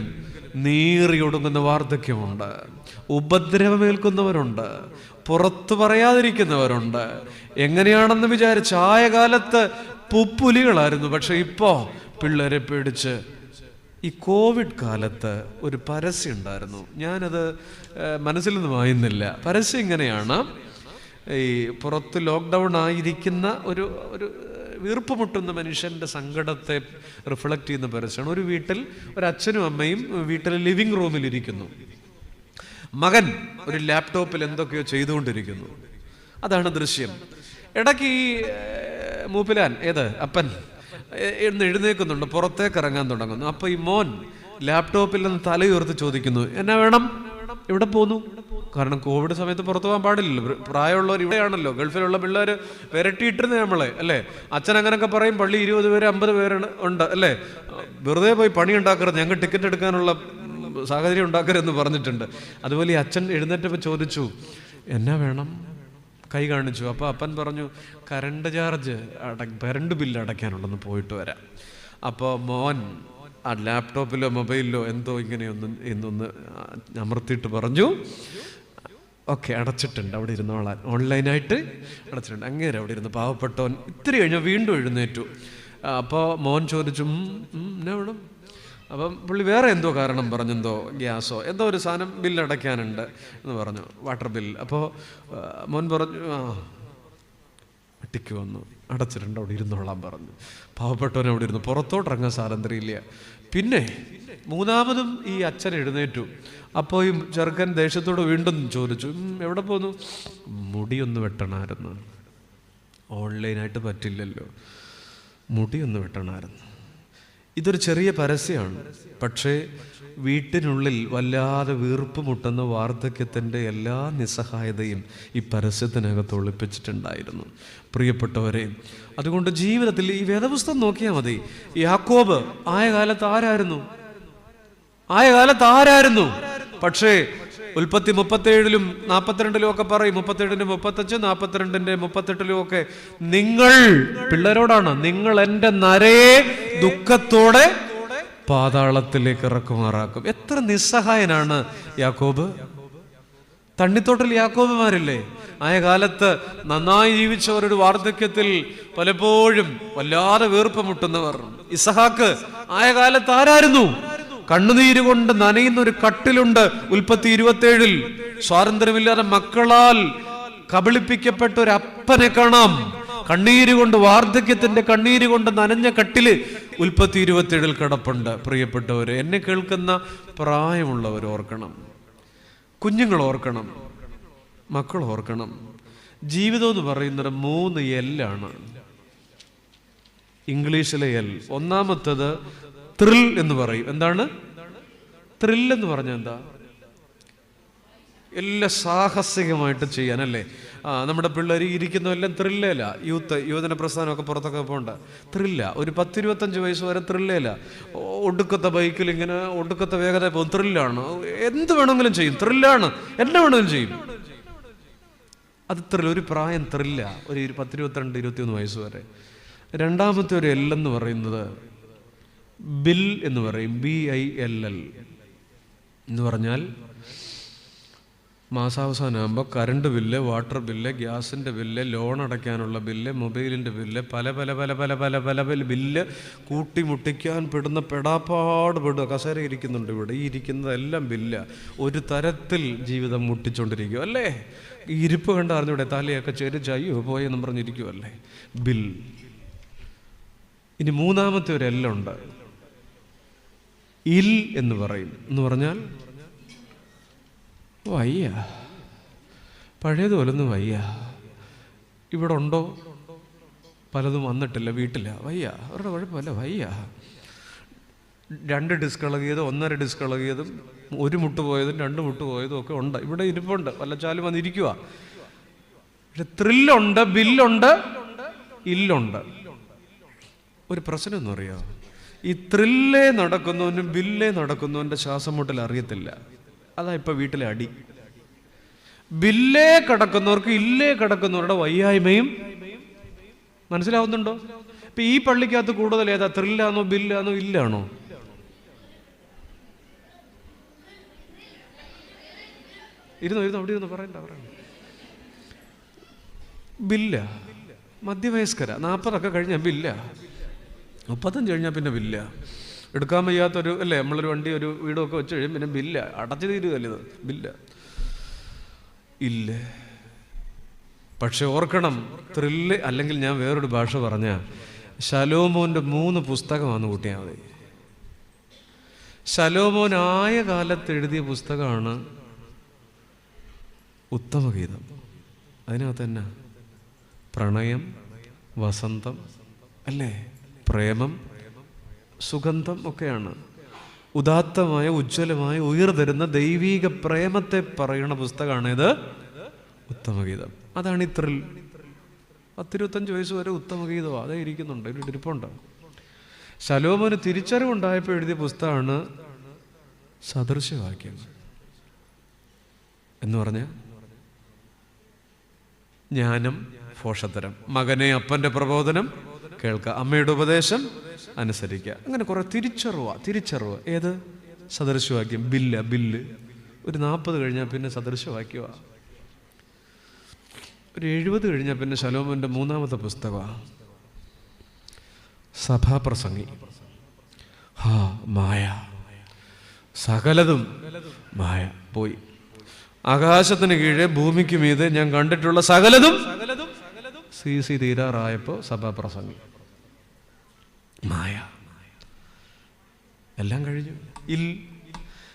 നീറിയൊടുങ്ങുന്ന വാർദ്ധക്യമുണ്ട്. ഉപദ്രവമേൽക്കുന്നവരുണ്ട്, പുറത്തു പറയാതിരിക്കുന്നവരുണ്ട്. എങ്ങനെയാണെന്ന് വിചാരിച്ച് ആയ കാലത്ത് പുപ്പുലികളായിരുന്നു, പക്ഷെ ഇപ്പോ പിള്ളേരെ പേടിച്ച്. ഈ കോവിഡ് കാലത്ത് ഒരു പരസ്യം ഉണ്ടായിരുന്നു, ഞാനത് മനസ്സിൽ നിന്ന് വായുന്നില്ല. പരസ്യം ഇങ്ങനെയാണ്: ഈ പുറത്ത് ലോക്ക്ഡൗൺ ആയിരിക്കുന്ന ഒരു വീർപ്പ് മുട്ടുന്ന മനുഷ്യന്റെ സങ്കടത്തെ റിഫ്ലക്റ്റ് ചെയ്യുന്ന പരസ്യമാണ്. ഒരു വീട്ടിൽ ഒരു അച്ഛനും അമ്മയും വീട്ടിലെ ലിവിംഗ് റൂമിൽ ഇരിക്കുന്നു. മകൻ ഒരു ലാപ്ടോപ്പിൽ എന്തൊക്കെയോ ചെയ്തുകൊണ്ടിരിക്കുന്നു. അതാണ് ദൃശ്യം. ഇടയ്ക്ക് ഈ മൂപ്പിലാൻ അപ്പൻ എന്ന് എഴുന്നേക്കുന്നുണ്ട്, പുറത്തേക്ക് ഇറങ്ങാൻ തുടങ്ങുന്നു. അപ്പൊ ഈ മോൻ ലാപ്ടോപ്പിൽ നിന്ന് തലയുയർത്ത് ചോദിക്കുന്നു, എന്നാ വേണം? എവിടെ പോന്നു? കാരണം കോവിഡ് സമയത്ത് പുറത്തു പോകാൻ പാടില്ലല്ലോ. പ്രായമുള്ളവർ ഇവിടെയാണല്ലോ, ഗൾഫിലുള്ള പിള്ളേർ വിരട്ടിയിട്ടിരുന്നേ നമ്മളെ അല്ലേ. അച്ഛൻ അങ്ങനെയൊക്കെ പറയും, പള്ളി 20 പേര് 50 പേരാണ് ഉണ്ട് അല്ലേ, വെറുതെ പോയി പണി ഉണ്ടാക്കരുത്, ഞങ്ങൾ ടിക്കറ്റ് എടുക്കാനുള്ള സാഹചര്യം ഉണ്ടാക്കരുതെന്ന് പറഞ്ഞിട്ടുണ്ട്. അതുപോലെ ഈ അച്ഛൻ എഴുന്നേറ്റപ്പോൾ ചോദിച്ചു, എന്നാ വേണം? കൈ കാണിച്ചു. അപ്പോൾ അപ്പൻ പറഞ്ഞു, കറണ്ട് ചാർജ് കറണ്ട് ബില്ല് അടയ്ക്കാനുണ്ടെന്ന്, പോയിട്ട് വരാം. അപ്പോൾ മോൻ ആ ലാപ്ടോപ്പിലോ മൊബൈലിലോ എന്തോ ഇന്നൊന്ന് അമർത്തിയിട്ട് പറഞ്ഞു, ഓക്കെ അടച്ചിട്ടുണ്ട്, അവിടെ ഇരുന്നോളാൻ, ഓൺലൈനായിട്ട് അടച്ചിട്ടുണ്ട്. അങ്ങേരെ അവിടെ ഇരുന്ന് പാവപ്പെട്ടവൻ ഇത്തിരി കഴിഞ്ഞാൽ വീണ്ടും എഴുന്നേറ്റു. അപ്പോൾ മോൻ ചോദിച്ചു, എന്നാ വേണം? അപ്പം പുള്ളി വേറെ എന്തോ കാരണം പറഞ്ഞെന്തോ, ഗ്യാസോ എന്തോ ഒരു സാധനം ബില്ല് അടയ്ക്കാനുണ്ട് എന്ന് പറഞ്ഞു, വാട്ടർ ബിൽ. അപ്പോൾ മോൻ പറഞ്ഞു, ഒറ്റയ്ക്ക് വന്നു, അടച്ചിട്ടുണ്ട്, അവിടെ ഇരുന്നോളാൻ പറഞ്ഞു. പാവപ്പെട്ടവൻ അവിടെ ഇരുന്നു, പുറത്തോട്ടിറങ്ങാൻ സ്വാതന്ത്ര്യമില്ല. പിന്നെ മൂന്നാമതും ഈ അച്ഛൻ എഴുന്നേറ്റു. അപ്പോൾ ഈ ചെറുക്കൻ ദേഷ്യത്തോട് വീണ്ടും ചോദിച്ചു, എവിടെ പോന്നു? മുടിയൊന്ന് വെട്ടണമായിരുന്നു. ഓൺലൈനായിട്ട് പറ്റില്ലല്ലോ, മുടിയൊന്ന് വെട്ടണമായിരുന്നു. ഇതൊരു ചെറിയ പരസ്യമാണ്, പക്ഷേ വീട്ടിനുള്ളിൽ വല്ലാതെ വീർപ്പ് മുട്ടുന്ന വാർദ്ധക്യത്തിൻ്റെ എല്ലാ നിസ്സഹായതയും ഈ പരസ്യത്തിനകത്ത് ഒളിപ്പിച്ചിട്ടുണ്ടായിരുന്നു പ്രിയപ്പെട്ടവരെ. അതുകൊണ്ട് ജീവിതത്തിൽ ഈ വേദപുസ്തകം നോക്കിയാൽ മതി. യാക്കോബ് ആയ കാലത്ത് ആരായിരുന്നു? പക്ഷേ ഉൽപ്പത്തി 37-ലും 42-ലും ഒക്കെ പറയും, 37-ന്റെ 35, 42-ന്റെ 38-ലും ഒക്കെ, നിങ്ങൾ പിള്ളേരോടാണ്, നിങ്ങൾ എൻ്റെ നരയെ ദുഃഖത്തോടെ പാതാളത്തിലേക്ക് ഇറക്കുമാറാക്കും. എത്ര നിസ്സഹായനാണ് യാക്കോബ്. തണ്ണിത്തോട്ടിൽ യാക്കോബുമാരില്ലേ, ആയ കാലത്ത് നന്നായി ജീവിച്ചവരുടെ വാർദ്ധക്യത്തിൽ പലപ്പോഴും വല്ലാതെ വീർപ്പ് മുട്ടുന്നവർ. ഇസഹാക്ക് ആയ കാലത്ത് ആരായിരുന്നു? കണ്ണുനീര് കൊണ്ട് നനയുന്ന ഒരു കട്ടിലുണ്ട്. ഉൽപ്പത്തി 27-ൽ സ്വാതന്ത്ര്യമില്ലാതെ മക്കളാൽ കബളിപ്പിക്കപ്പെട്ട ഒരു അപ്പനെ കാണാം. കണ്ണീര് കൊണ്ട്, വാർദ്ധക്യത്തിന്റെ കണ്ണീര് കൊണ്ട് നനഞ്ഞ കട്ടില് ഉൽപ്പത്തി 27-ൽ കിടപ്പുണ്ട്. പ്രിയപ്പെട്ടവര്, എന്നെ കേൾക്കുന്ന പ്രായമുള്ളവർ ഓർക്കണം, കുഞ്ഞുങ്ങൾ ഓർക്കണം, മക്കൾ ഓർക്കണം. ജീവിതം എന്ന് പറയുന്നത് 3 L. ഇംഗ്ലീഷിലെ L. ഒന്നാമത്തത് ത്രിൽ എന്ന് പറയും. എന്താണ് ത്രിൽ എന്ന് പറഞ്ഞാൽ? എന്താ? എല്ലാം സാഹസികമായിട്ട് ചെയ്യാനല്ലേ. നമ്മുടെ പിള്ളേർ ഇരിക്കുന്നതെല്ലാം ത്രില്ലേല. യുവജന പ്രസ്ഥാനമൊക്കെ പുറത്തൊക്കെ പോകണ്ട, ത്രില്ല. ഒരു 10-25 വയസ്സ് വരെ ത്രില്ലേല. ഒടുക്കത്തെ ബൈക്കിൽ ഇങ്ങനെ ഒടുക്കത്തെ വേഗത പോകും, ത്രില്ലാണ്. എന്ത് വേണമെങ്കിലും ചെയ്യും, ത്രില്ലാണ്, എന്നെ വേണമെങ്കിലും ചെയ്യും. അത് ത്രിൽ. ഒരു പ്രായം ത്രില്ല, ഒരു 10, 22, 21 വയസ്സ് വരെ. രണ്ടാമത്തെ ഒരു L എന്ന് പറയുന്നത് ബിൽ എന്ന് പറയും. BILL എന്ന് പറഞ്ഞാൽ മാസാവസാനമാകുമ്പോൾ കറണ്ട് ബില്ല്, വാട്ടർ ബില്ല്, ഗ്യാസിൻ്റെ ബില്ല്, ലോൺ അടയ്ക്കാനുള്ള ബില്ല്, മൊബൈലിൻ്റെ ബില്ല്, പല പല പല പല പല പല പല ബില്ല് കൂട്ടിമുട്ടിക്കാൻ പെടാപ്പാട് പെടുക. കസേര ഇരിക്കുന്നുണ്ട് ഇവിടെ, ഈ ഇരിക്കുന്നതെല്ലാം ബില്ല. ഒരു തരത്തിൽ ജീവിതം മുട്ടിച്ചോണ്ടിരിക്കും അല്ലേ. ഈ ഇരിപ്പ് കണ്ട് അറിഞ്ഞൂടെ, തലയൊക്കെ ചെരിച്ചയ്യോ പോയെന്നും പറഞ്ഞിരിക്കുമല്ലേ. ബിൽ. ഇനി മൂന്നാമത്തെ ഒരു L ഉണ്ട്, ഇൽ എന്ന് പറയും. എന്ന് പറഞ്ഞാൽ വയ്യ, പഴയതുപോലൊന്നും വയ്യ. ഇവിടെ ഉണ്ടോ? പലതും വന്നിട്ടില്ല, വീട്ടില്ല, വയ്യ. അവരുടെ കുഴപ്പമില്ല, വയ്യ. 2 ഡിസ്ക് ഇളകിയതും 1.5 ഡിസ്ക് ഇളകിയതും 1 മുട്ട് പോയതും 2 മുട്ട് പോയതും ഒക്കെ ഉണ്ട്. ഇവിടെ ഇരിപ്പുണ്ട്, വല്ലച്ചാലും വന്നിരിക്കുക. പക്ഷെ ത്രില്ലുണ്ട്, ബില്ലുണ്ട്, ഇല്ലുണ്ട്. ഒരു പ്രശ്നം എന്ന് പറയാ, ഈ ത്രില്ലേ നടക്കുന്നവനും ബില്ലേ നടക്കുന്നവൻ്റെ ശ്വാസം മുട്ടൽ അറിയത്തില്ല. അതാ ഇപ്പൊ വീട്ടിലെ അടി. ബില്ലേ കിടക്കുന്നവർക്ക് ഇല്ലേ കിടക്കുന്നവരുടെ വയ്യായ്മയും മനസ്സിലാവുന്നുണ്ടോ? ഇപ്പൊ ഈ പള്ളിക്കകത്ത് കൂടുതൽ ഏതാ, ത്രില്ലാണോ ബില്ലാണോ ഇല്ലാണോ? ഇരുന്നോ അവിടെ ഇരുന്ന് പറയണ്ട. ബില്ല. മധ്യവയസ്കര 40 കഴിഞ്ഞാൽ ബില്ല, 35 കഴിഞ്ഞാൽ പിന്നെ ബില്ല. എടുക്കാൻ വയ്യാത്തൊരു അല്ലേ, നമ്മളൊരു വണ്ടി ഒരു വീടൊക്കെ വെച്ച് കഴിയും, പിന്നെ ബില്ല അടച്ചു തീരുകയല്ലേ, ഇത് ബില്ല ഇല്ല. പക്ഷെ ഓർക്കണം, ത്രില്ല്. അല്ലെങ്കിൽ ഞാൻ വേറൊരു ഭാഷ പറഞ്ഞ ശലോമോന്റെ 3 പുസ്തകമാണ് കൂട്ടിയാൽ മതി. ശലോമോൻ ആയ കാലത്ത് എഴുതിയ പുസ്തകമാണ് ഉത്തമഗീതം. അതിനകത്ത് തന്നെ പ്രണയം, വസന്തം അല്ലേ, പ്രേമം, സുഗന്ധം ഒക്കെയാണ്. ഉദാത്തമായ, ഉജ്ജ്വലമായ, ഉയർതരുന്ന ദൈവീക പ്രേമത്തെ പറയുന്ന പുസ്തകമാണ് ഇത് ഉത്തമഗീതം. അതാണ് ഈ ത്രിൽ. 10-25 വയസ്സ് വരെ ഉത്തമഗീതമാണ്, അതേ ഇരിക്കുന്നുണ്ട്, ഒരു ഇരിപ്പുണ്ട്. ശലോമോന് തിരിച്ചറിവുണ്ടായപ്പോൾ എഴുതിയ പുസ്തകമാണ് സദൃശവാക്യങ്ങൾ എന്ന് പറഞ്ഞ ജ്ഞാനം, ഭോഷത്തരം, മകനെ അപ്പൻ്റെ പ്രബോധനം കേൾക്കുക, അമ്മയുടെ ഉപദേശം അനുസരിക്കുക. അങ്ങനെ കുറെ തിരിച്ചറിവ്. ഏത് സദൃശവാക്യം? ബില്ല്. ഒരു 40 കഴിഞ്ഞാൽ പിന്നെ സദൃശവാക്യമാണ്. ഒരു 70 കഴിഞ്ഞാൽ പിന്നെ ശലോമോന്റെ 3-ാമത്തെ പുസ്തകമാണ് സഭാപ്രസംഗി. മായ, സകലതും മായ. പോയി. ആകാശത്തിന് കീഴെ ഭൂമിക്ക് മീതെ ഞാൻ കണ്ടിട്ടുള്ള സകലതും CC തീരാറായപ്പോ സഭാപ്രസംഗി. മായ, എല്ലാം കഴിഞ്ഞു.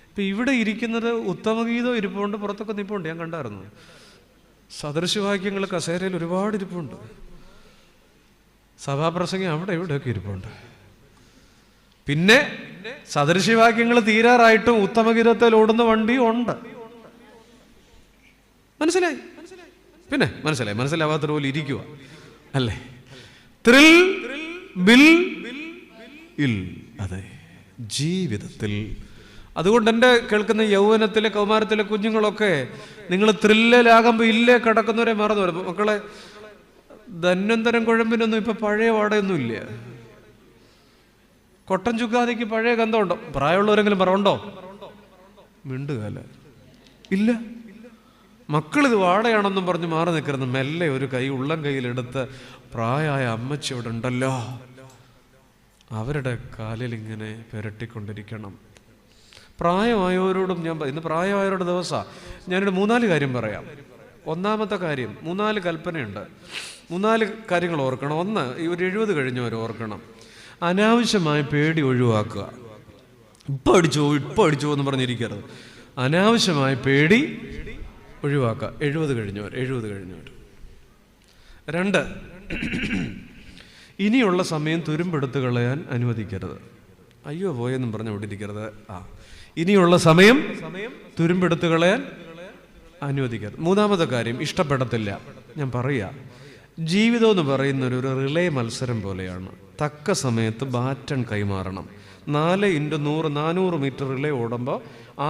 ഇപ്പൊ ഇവിടെ ഇരിക്കുന്നത് ഉത്തമഗീതം ഇരിപ്പുണ്ട്, പുറത്തൊക്കെ നിപ്പുണ്ട്, ഞാൻ കണ്ടായിരുന്നു. സദൃശവാക്യങ്ങൾ കസേരയിൽ ഒരുപാട് ഇരിപ്പുണ്ട്. സഭാപ്രസംഗി അവിടെ ഇവിടെയൊക്കെ ഇരിപ്പുണ്ട്. പിന്നെ സദൃശവാക്യങ്ങൾ തീരാറായിട്ടും ഉത്തമഗീതത്തിൽ ഓടുന്ന വണ്ടി ഉണ്ട്. മനസ്സിലായി? പിന്നെ മനസ്സിലാവാത്ത പോലെ ഇരിക്കുക അല്ലേ? ത്രിൽ, ബിൽ, ഇൽ. അതെ, ജീവിതത്തിൽ. അതുകൊണ്ട് എൻ്റെ കേൾക്കുന്ന യൗവനത്തിലെ, കൗമാരത്തിലെ കുഞ്ഞുങ്ങളൊക്കെ നിങ്ങൾ ത്രില്ലിലാകുമ്പോൾ ഇല്ലേ കിടക്കുന്നവരെ മറന്നു വരും. മക്കളെ, ധന്വന്തരം കുഴമ്പിനൊന്നും ഇപ്പൊ പഴയ വാടയൊന്നും ഇല്ല. കൊട്ടൻ ചുക്കാതിക്ക് പഴയ ഗന്ധമുണ്ടോ? പ്രായമുള്ളവരെങ്കിലും പറയണ്ടോ? മിണ്ടുകയല്ല, ഇല്ല. മക്കളിത് വാടയാണെന്നും പറഞ്ഞ് മാറി നിൽക്കരുത്. മെല്ലെ ഒരു കൈ ഉള്ളം കയ്യിലെടുത്ത് പ്രായമായ അമ്മച്ചി ഇവിടെ ഉണ്ടല്ലോ, അവരുടെ കാലിൽ ഇങ്ങനെ പുരട്ടിക്കൊണ്ടിരിക്കണം. പ്രായമായവരോടും ഇന്ന് പ്രായമായവരുടെ ദിവസമാണ്. ഞാനൊരു 3-4 കാര്യം പറയാം. ഒന്നാമത്തെ കാര്യം, 3-4 കൽപ്പനയുണ്ട്. 3-4 കാര്യങ്ങൾ ഓർക്കണം. ഒന്ന്, ഈ ഒരു 70 കഴിഞ്ഞവർ ഓർക്കണം, അനാവശ്യമായ പേടി ഒഴിവാക്കുക. ഇപ്പൊ അടിച്ചോ എന്ന് പറഞ്ഞിരിക്കരുത്. അനാവശ്യമായ പേടി ഒഴിവാക്കുക. 70 കഴിഞ്ഞവർ. 2, ഇനിയുള്ള സമയം തുരുമ്പെടുത്ത് കളയാൻ അനുവദിക്കരുത്. അയ്യോ പോയെന്നും പറഞ്ഞ് അവിടെ ഇരിക്കരുത്. ഇനിയുള്ള സമയം തുരുമ്പെടുത്ത് കളയാൻ അനുവദിക്കരുത്. 3-ാമത്തെ കാര്യം, ഇഷ്ടപ്പെടത്തില്ല. ഞാൻ പറയാ, ജീവിതം എന്ന് പറയുന്ന ഒരു റിലേ മത്സരം പോലെയാണ്. തക്ക സമയത്ത് ബാറ്റൺ കൈമാറണം. 4x100 400 മീറ്റർ റിലേ ഓടുമ്പോൾ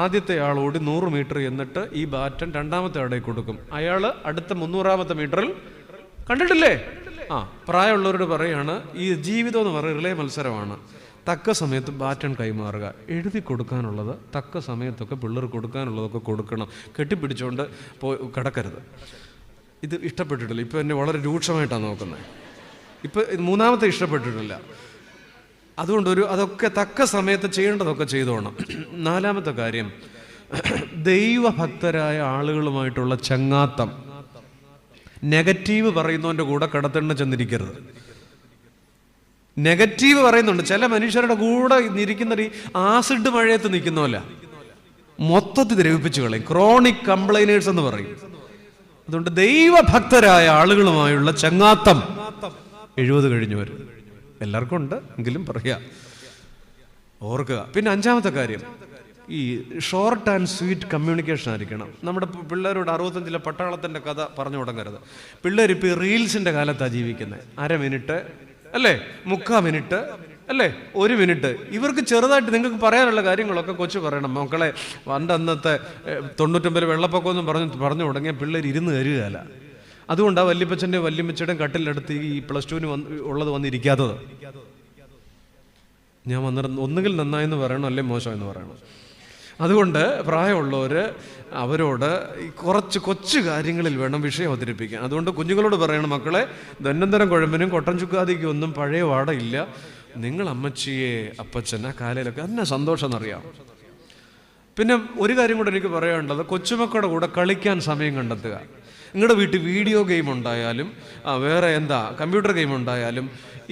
ആദ്യത്തെ ആൾ ഓടി 100 മീറ്റർ എന്നിട്ട് ഈ ബാറ്റൺ 2ാമത്തെ ആളെ കൊടുക്കും. അയാൾ അടുത്ത 300ാമത്തെ മീറ്ററിൽ കണ്ടിട്ടില്ലേ? പ്രായമുള്ളവരോട് പറയാണ്, ഈ ജീവിതം എന്ന് പറയുന്ന റിലേ മത്സരമാണ്. തക്ക സമയത്ത് ബാറ്റൺ കൈമാറുക. എഴുതി കൊടുക്കാനുള്ളത് തക്ക സമയത്തൊക്കെ പിള്ളേർ കൊടുക്കാനുള്ളതൊക്കെ കൊടുക്കണം. കെട്ടിപ്പിടിച്ചുകൊണ്ട് കിടക്കരുത്. ഇത് ഇഷ്ടപ്പെട്ടിട്ടില്ല. ഇപ്പം എന്നെ വളരെ രൂക്ഷമായിട്ടാണ് നോക്കുന്നത്. ഇപ്പം 3ാമത്തെ ഇഷ്ടപ്പെട്ടിട്ടില്ല. അതുകൊണ്ട് അതൊക്കെ തക്ക സമയത്ത് ചെയ്യേണ്ടതൊക്കെ ചെയ്തോണം. 4-ാമത്തെ കാര്യം, ദൈവഭക്തരായ ആളുകളുമായിട്ടുള്ള ചങ്ങാത്തം. നെഗറ്റീവ് പറയുന്നവൻ്റെ കൂടെ കിടത്തണ്ണ ചെന്നിരിക്കരുത്. നെഗറ്റീവ് പറയുന്നുണ്ട്. ചില മനുഷ്യരുടെ കൂടെ ഇരിക്കുന്ന ഈ ആസിഡ് മഴയത്ത് നിൽക്കുന്നവല്ല, മൊത്തത്തിൽ ദ്രവിപ്പിച്ചു കളയും. ക്രോണിക് കംപ്ലൈനേഴ്സ് എന്ന് പറയും. അതുകൊണ്ട് ദൈവഭക്തരായ ആളുകളുമായുള്ള ചങ്ങാത്തം. 70 കഴിഞ്ഞവർ എല്ലാവർക്കും ഉണ്ട്, എങ്കിലും പറയാ, ഓർക്കുക. പിന്നെ 5-ാമത്തെ കാര്യം, ഈ ഷോർട്ട് ആൻഡ് സ്വീറ്റ് കമ്മ്യൂണിക്കേഷൻ ആയിരിക്കണം. നമ്മുടെ പിള്ളേരോട് 65-ലെ പട്ടാളത്തിൻ്റെ കഥ പറഞ്ഞു തുടങ്ങരുത്. പിള്ളേർ ഇപ്പോൾ റീൽസിൻ്റെ കാലത്താണ് ജീവിക്കുന്നത്. 1/2 മിനിറ്റ് അല്ലേ, 3/4 മിനിറ്റ് അല്ലേ, 1 മിനിറ്റ്. ഇവർക്ക് ചെറുതായിട്ട് നിങ്ങൾക്ക് പറയാനുള്ള കാര്യങ്ങളൊക്കെ കൊച്ചു പറയണം. മക്കളെ, അന്നത്തെ 99 വെള്ളപ്പൊക്കമൊന്നും പറഞ്ഞു തുടങ്ങിയ പിള്ളേർ ഇരുന്ന് കരുകയല്ല. അതുകൊണ്ടാണ് വല്യപ്പച്ചൻ്റെയും വല്യമ്മച്ചയുടെയും കട്ടിലെടുത്ത് ഈ +2 ഉള്ളത് വന്നിരിക്കാത്തത്. ഞാൻ ഒന്നുകിൽ നന്നായെന്ന് പറയണം, അല്ലെ മോശം എന്ന് പറയണം. അതുകൊണ്ട് പ്രായമുള്ളവർ അവരോട് കുറച്ച് കൊച്ചു കാര്യങ്ങളിൽ വേണം വിഷയം അവതരിപ്പിക്കാൻ. അതുകൊണ്ട് കുഞ്ഞുങ്ങളോട് പറയണം, മക്കളെ, ധന്വന്തരം കുഴമ്പനും കൊട്ടൻ ചുക്കാതിക്കും ഒന്നും പഴയ വാടയില്ല. നിങ്ങൾ അമ്മച്ചിയെ അപ്പച്ചൻ ആ കാലയിലൊക്കെ എന്നാ സന്തോഷം എന്നറിയാം. പിന്നെ ഒരു കാര്യം കൂടെ എനിക്ക് പറയാനുള്ളത്, കൊച്ചുമക്കളുടെ കൂടെ കളിക്കാൻ സമയം കണ്ടെത്തുക. നിങ്ങളുടെ വീട്ടിൽ വീഡിയോ ഗെയിം ഉണ്ടായാലും വേറെ കമ്പ്യൂട്ടർ ഗെയിം ഉണ്ടായാലും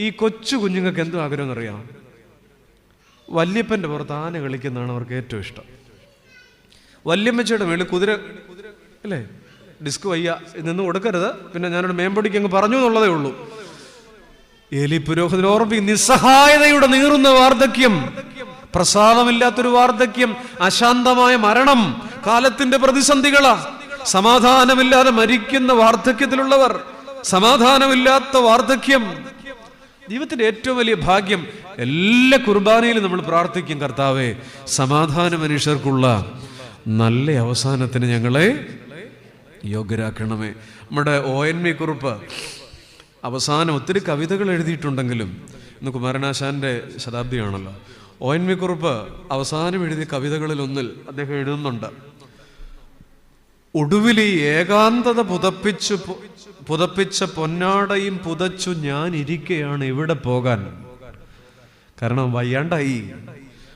ഈ കൊച്ചു കുഞ്ഞുങ്ങൾക്ക് എന്തോ ആഗ്രഹം എന്നറിയാം, വല്യപ്പൻ്റെ പുറത്ത് ആന കളിക്കുന്നതാണ് അവർക്ക് ഏറ്റവും ഇഷ്ടം. വല്യമ്മച്ചയുടെ മേളിൽ കുതിര അല്ലേ, ഡിസ്ക് വയ്യ നിന്ന് കൊടുക്കരുത്. പിന്നെ ഞാനൊരു മേമ്പൊടിക്ക് അങ്ങ് പറഞ്ഞു എന്നുള്ളതേ ഉള്ളൂ. ഏലി പുരോഹിതൻ ഓർമ്മിക്കും, നിസ്സഹായതയുടെ നീറുന്ന വാർദ്ധക്യം പ്രസാദമില്ലാത്തൊരു വാർദ്ധക്യം, അശാന്തമായ മരണം, കാലത്തിന്റെ പ്രതിസന്ധികളാ. സമാധാനമില്ലാതെ മരിക്കുന്ന വാർദ്ധക്യത്തിലുള്ളവർ, സമാധാനമില്ലാത്ത വാർദ്ധക്യം. ജീവിതത്തിന്റെ ഏറ്റവും വലിയ ഭാഗ്യം. എല്ലാ കുർബാനയിലും നമ്മൾ പ്രാർത്ഥിക്കും, കർത്താവേ സമാധാന മനുഷ്യർക്കുള്ള നല്ല അവസാനത്തിന് ഞങ്ങളെ യോഗ്യരാക്കണമേ. നമ്മുടെ ONV കുറുപ്പ് അവസാനം ഒത്തിരി കവിതകൾ എഴുതിയിട്ടുണ്ടെങ്കിലും, ഇന്ന് കുമാരനാശാന്റെ ശതാബ്ദിയാണല്ലോ, ONV കുറുപ്പ് അവസാനം എഴുതിയ കവിതകളിൽ ഒന്നിൽ അദ്ദേഹം എഴുതുന്നുണ്ട്, ഒടുവിൽ ഈ ഏകാന്തത പുതപ്പിച്ച പൊന്നാടയും പുതച്ചു ഞാൻ ഇരിക്കുകയാണ് എവിടെ പോകാൻ. കാരണം വയ്യാണ്ടായി.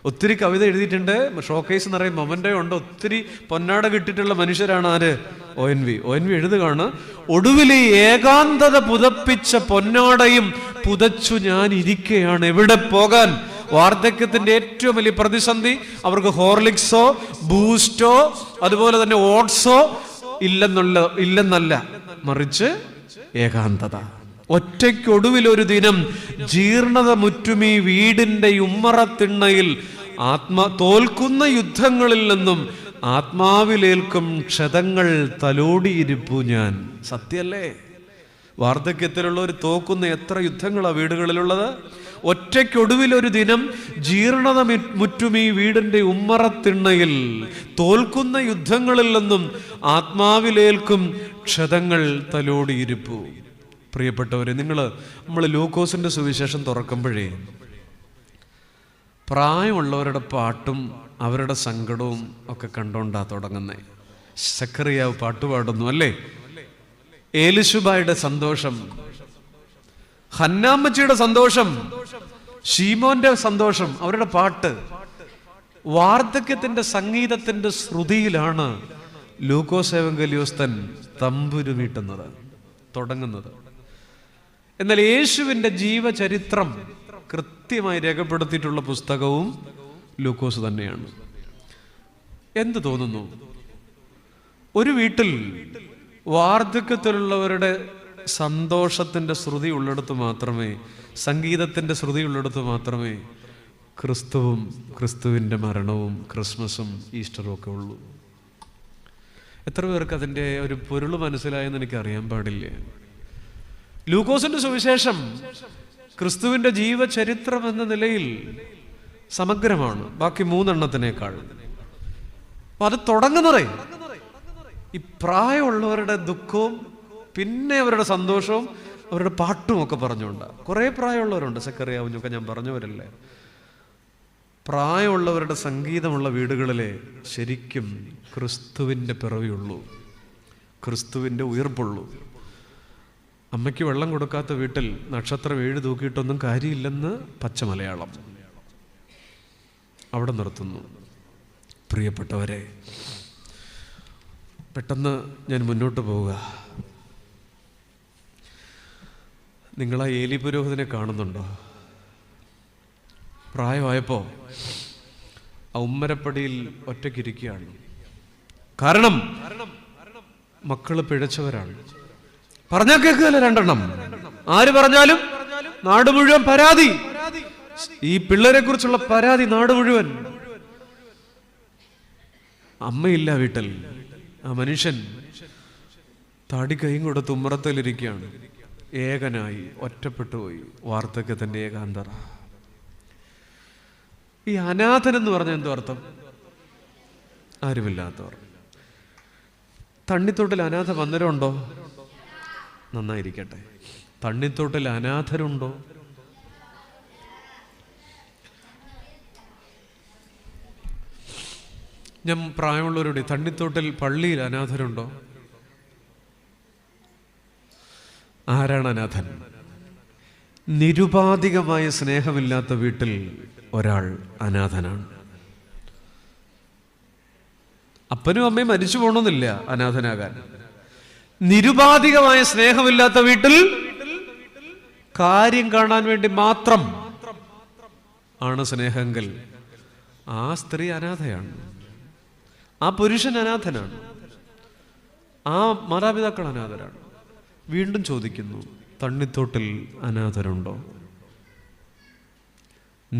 ഒത്തിരി കവിത എഴുതിയിട്ടുണ്ട്, ഷോക്കേസ് നിറയെ മൊമെന്റോ ഉണ്ട്, ഒത്തിരി പൊന്നാട കിട്ടിയിട്ടുള്ള മനുഷ്യരാണ് ആര്? ONV എഴുതുകയാണ്, ഒടുവിൽ ഈ ഏകാന്തത പുതപ്പിച്ച പൊന്നാടയും പുതച്ചു ഞാൻ ഇരിക്കുകയാണ് എവിടെ പോകാൻ. വാർദ്ധക്യത്തിന്റെ ഏറ്റവും വലിയ പ്രതിസന്ധി അവർക്ക് ഹോർലിക്സോ ബൂസ്റ്റോ അതുപോലെ തന്നെ ഓട്സോ ഇല്ലെന്നല്ല, മറിച്ച് ഏകാന്തത. ഒറ്റയ്ക്കൊടുവിലൊരു ദിനം ജീർണത മുറ്റുമീ വീടിന്റെ ഉമ്മറത്തിണ്ണയിൽ തോൽക്കുന്ന യുദ്ധങ്ങളിൽ നിന്നും ആത്മാവിലേൽക്കും ക്ഷതങ്ങൾ തലോടിയിരിപ്പു ഞാൻ. സത്യല്ലേ? വാർദ്ധക്യത്തിലുള്ള ഒരു തോക്കുന്ന എത്ര യുദ്ധങ്ങളാണ് വീടുകളിലുള്ളത്. ഒറ്റയ്ക്കൊടുവിലൊരു ദിനം ജീർണത മുറ്റും ഈ വീടിന്റെ ഉമ്മറത്തിണ്ണയിൽ തോൽക്കുന്ന യുദ്ധങ്ങളിൽ നിന്നും ആത്മാവിലേൽക്കും ക്ഷതങ്ങൾ തലോടിയിരിപ്പു. പ്രിയപ്പെട്ടവരെ, നമ്മൾ ലൂക്കോസിന്റെ സുവിശേഷം തുറക്കുമ്പോഴേ പ്രായമുള്ളവരുടെ പാട്ടും അവരുടെ സങ്കടവും ഒക്കെ കണ്ടോണ്ടാ തുടങ്ങുന്നേ. സക്കറിയാവ് പാട്ട് പാടുന്നു അല്ലേ? ഏലിശുബായുടെ സന്തോഷം, ഹന്നാമ്മച്ചിയുടെ സന്തോഷം, ശീമോന്റെ സന്തോഷം, അവരുടെ പാട്ട്. വാർദ്ധക്യത്തിന്റെ സംഗീതത്തിന്റെ ശ്രുതിയിലാണ് ലൂക്കോസ് എവങ്കലിയോസ്തൻ തമ്പുരു മീട്ടുന്നത്, തുടങ്ങുന്നത്. എന്നാൽ യേശുവിന്റെ ജീവചരിത്രം കൃത്യമായി രേഖപ്പെടുത്തിയിട്ടുള്ള പുസ്തകവും ലൂക്കോസ് തന്നെയാണ്. എന്ത് തോന്നുന്നു? ഒരു വീട്ടിൽ വാർദ്ധക്യത്തിലുള്ളവരുടെ സന്തോഷത്തിന്റെ ശ്രുതി ഉള്ളിടത്ത് മാത്രമേ, സംഗീതത്തിന്റെ ശ്രുതി ഉള്ളിടത്ത് മാത്രമേ ക്രിസ്തുവും ക്രിസ്തുവിന്റെ മരണവും ക്രിസ്മസും ഈസ്റ്ററും ഒക്കെ ഉള്ളൂ. എത്ര പേർക്ക് അതിൻ്റെ ഒരു പൊരുൾ മനസ്സിലായെന്ന് എനിക്ക് അറിയാൻ പാടില്ല. ലൂക്കോസിന്റെ സുവിശേഷം ക്രിസ്തുവിന്റെ ജീവചരിത്രം എന്ന നിലയിൽ സമഗ്രമാണ് ബാക്കി മൂന്നെണ്ണത്തിനേക്കാൾ. അപ്പൊ അത് തുടങ്ങുന്നതേ ഈ പ്രായമുള്ളവരുടെ ദുഃഖവും പിന്നെ അവരുടെ സന്തോഷവും അവരുടെ പാട്ടും ഒക്കെ പറഞ്ഞുകൊണ്ട്. കുറേ പ്രായമുള്ളവരുണ്ട്, സക്കറിയാവുന്നൊക്കെ ഞാൻ പറഞ്ഞവരല്ലേ. പ്രായമുള്ളവരുടെ സംഗീതമുള്ള വീടുകളിലെ ശരിക്കും ക്രിസ്തുവിൻ്റെ പിറവിയുള്ളൂ, ക്രിസ്തുവിൻ്റെ ഉയർപ്പുള്ളൂ. അമ്മയ്ക്ക് വെള്ളം കൊടുക്കാത്ത വീട്ടിൽ നക്ഷത്രം 7 തൂക്കിയിട്ടൊന്നും കാര്യമില്ലെന്ന് പച്ച മലയാളം. അവിടെ നിർത്തുന്നു. പ്രിയപ്പെട്ടവരെ, പെട്ടെന്ന് ഞാൻ മുന്നോട്ട് പോവുക. നിങ്ങളാ ഏലി പുരോഹിതനെ കാണുന്നുണ്ടോ? പ്രായമായപ്പോൾ ആ ഉമ്മരപ്പടിയിൽ ഒറ്റയ്ക്കിരിക്കുകയാണ്. കാരണം മക്കള് പിഴച്ചവരാണ്. പറഞ്ഞാൽ കേൾക്കുകയല്ല രണ്ടെണ്ണം. ആര് പറഞ്ഞാലും നാട് മുഴുവൻ പരാതി, ഈ പിള്ളേരെ കുറിച്ചുള്ള പരാതി നാട് മുഴുവൻ. അമ്മയില്ല വീട്ടിൽ. ആ മനുഷ്യൻ താടി കൈയും കൊടുത്ത് ഉമ്മറത്തിലിരിക്കുകയാണ്. ഏകനായി, ഒറ്റപ്പെട്ടുപോയി. വാർദ്ധക്യത്തിന്റെ ഏകാന്തത. ഈ അനാഥൻ എന്ന് പറഞ്ഞ എന്തോ അർത്ഥം? ആരുമില്ലാത്തവർ. തണ്ണിത്തോട്ടിൽ അനാഥ മന്ദിരമുണ്ടോ? നന്നായിരിക്കട്ടെ. തണ്ണിത്തോട്ടിൽ അനാഥരുണ്ടോ? ഞാൻ പ്രായമുള്ളവരോട്, തണ്ണിത്തോട്ടിൽ പള്ളിയിൽ അനാഥരുണ്ടോ? ആരാണ് അനാഥൻ? നിരുപാധികമായ സ്നേഹമില്ലാത്ത വീട്ടിൽ ഒരാൾ അനാഥനാണ്. അപ്പനും അമ്മയും മരിച്ചു പോകണമെന്നില്ല അനാഥനാകാൻ. നിരുപാധികമായ സ്നേഹമില്ലാത്ത വീട്ടിൽ കാര്യം കാണാൻ വേണ്ടി മാത്രം ആണ് സ്നേഹമെങ്കിൽ ആ സ്ത്രീ അനാഥയാണ്, ആ പുരുഷൻ അനാഥനാണ്, ആ മാതാപിതാക്കൾ അനാഥരാണ്. വീണ്ടും ചോദിക്കുന്നു, തണ്ണിത്തോട്ടിൽ അനാഥരുണ്ടോ?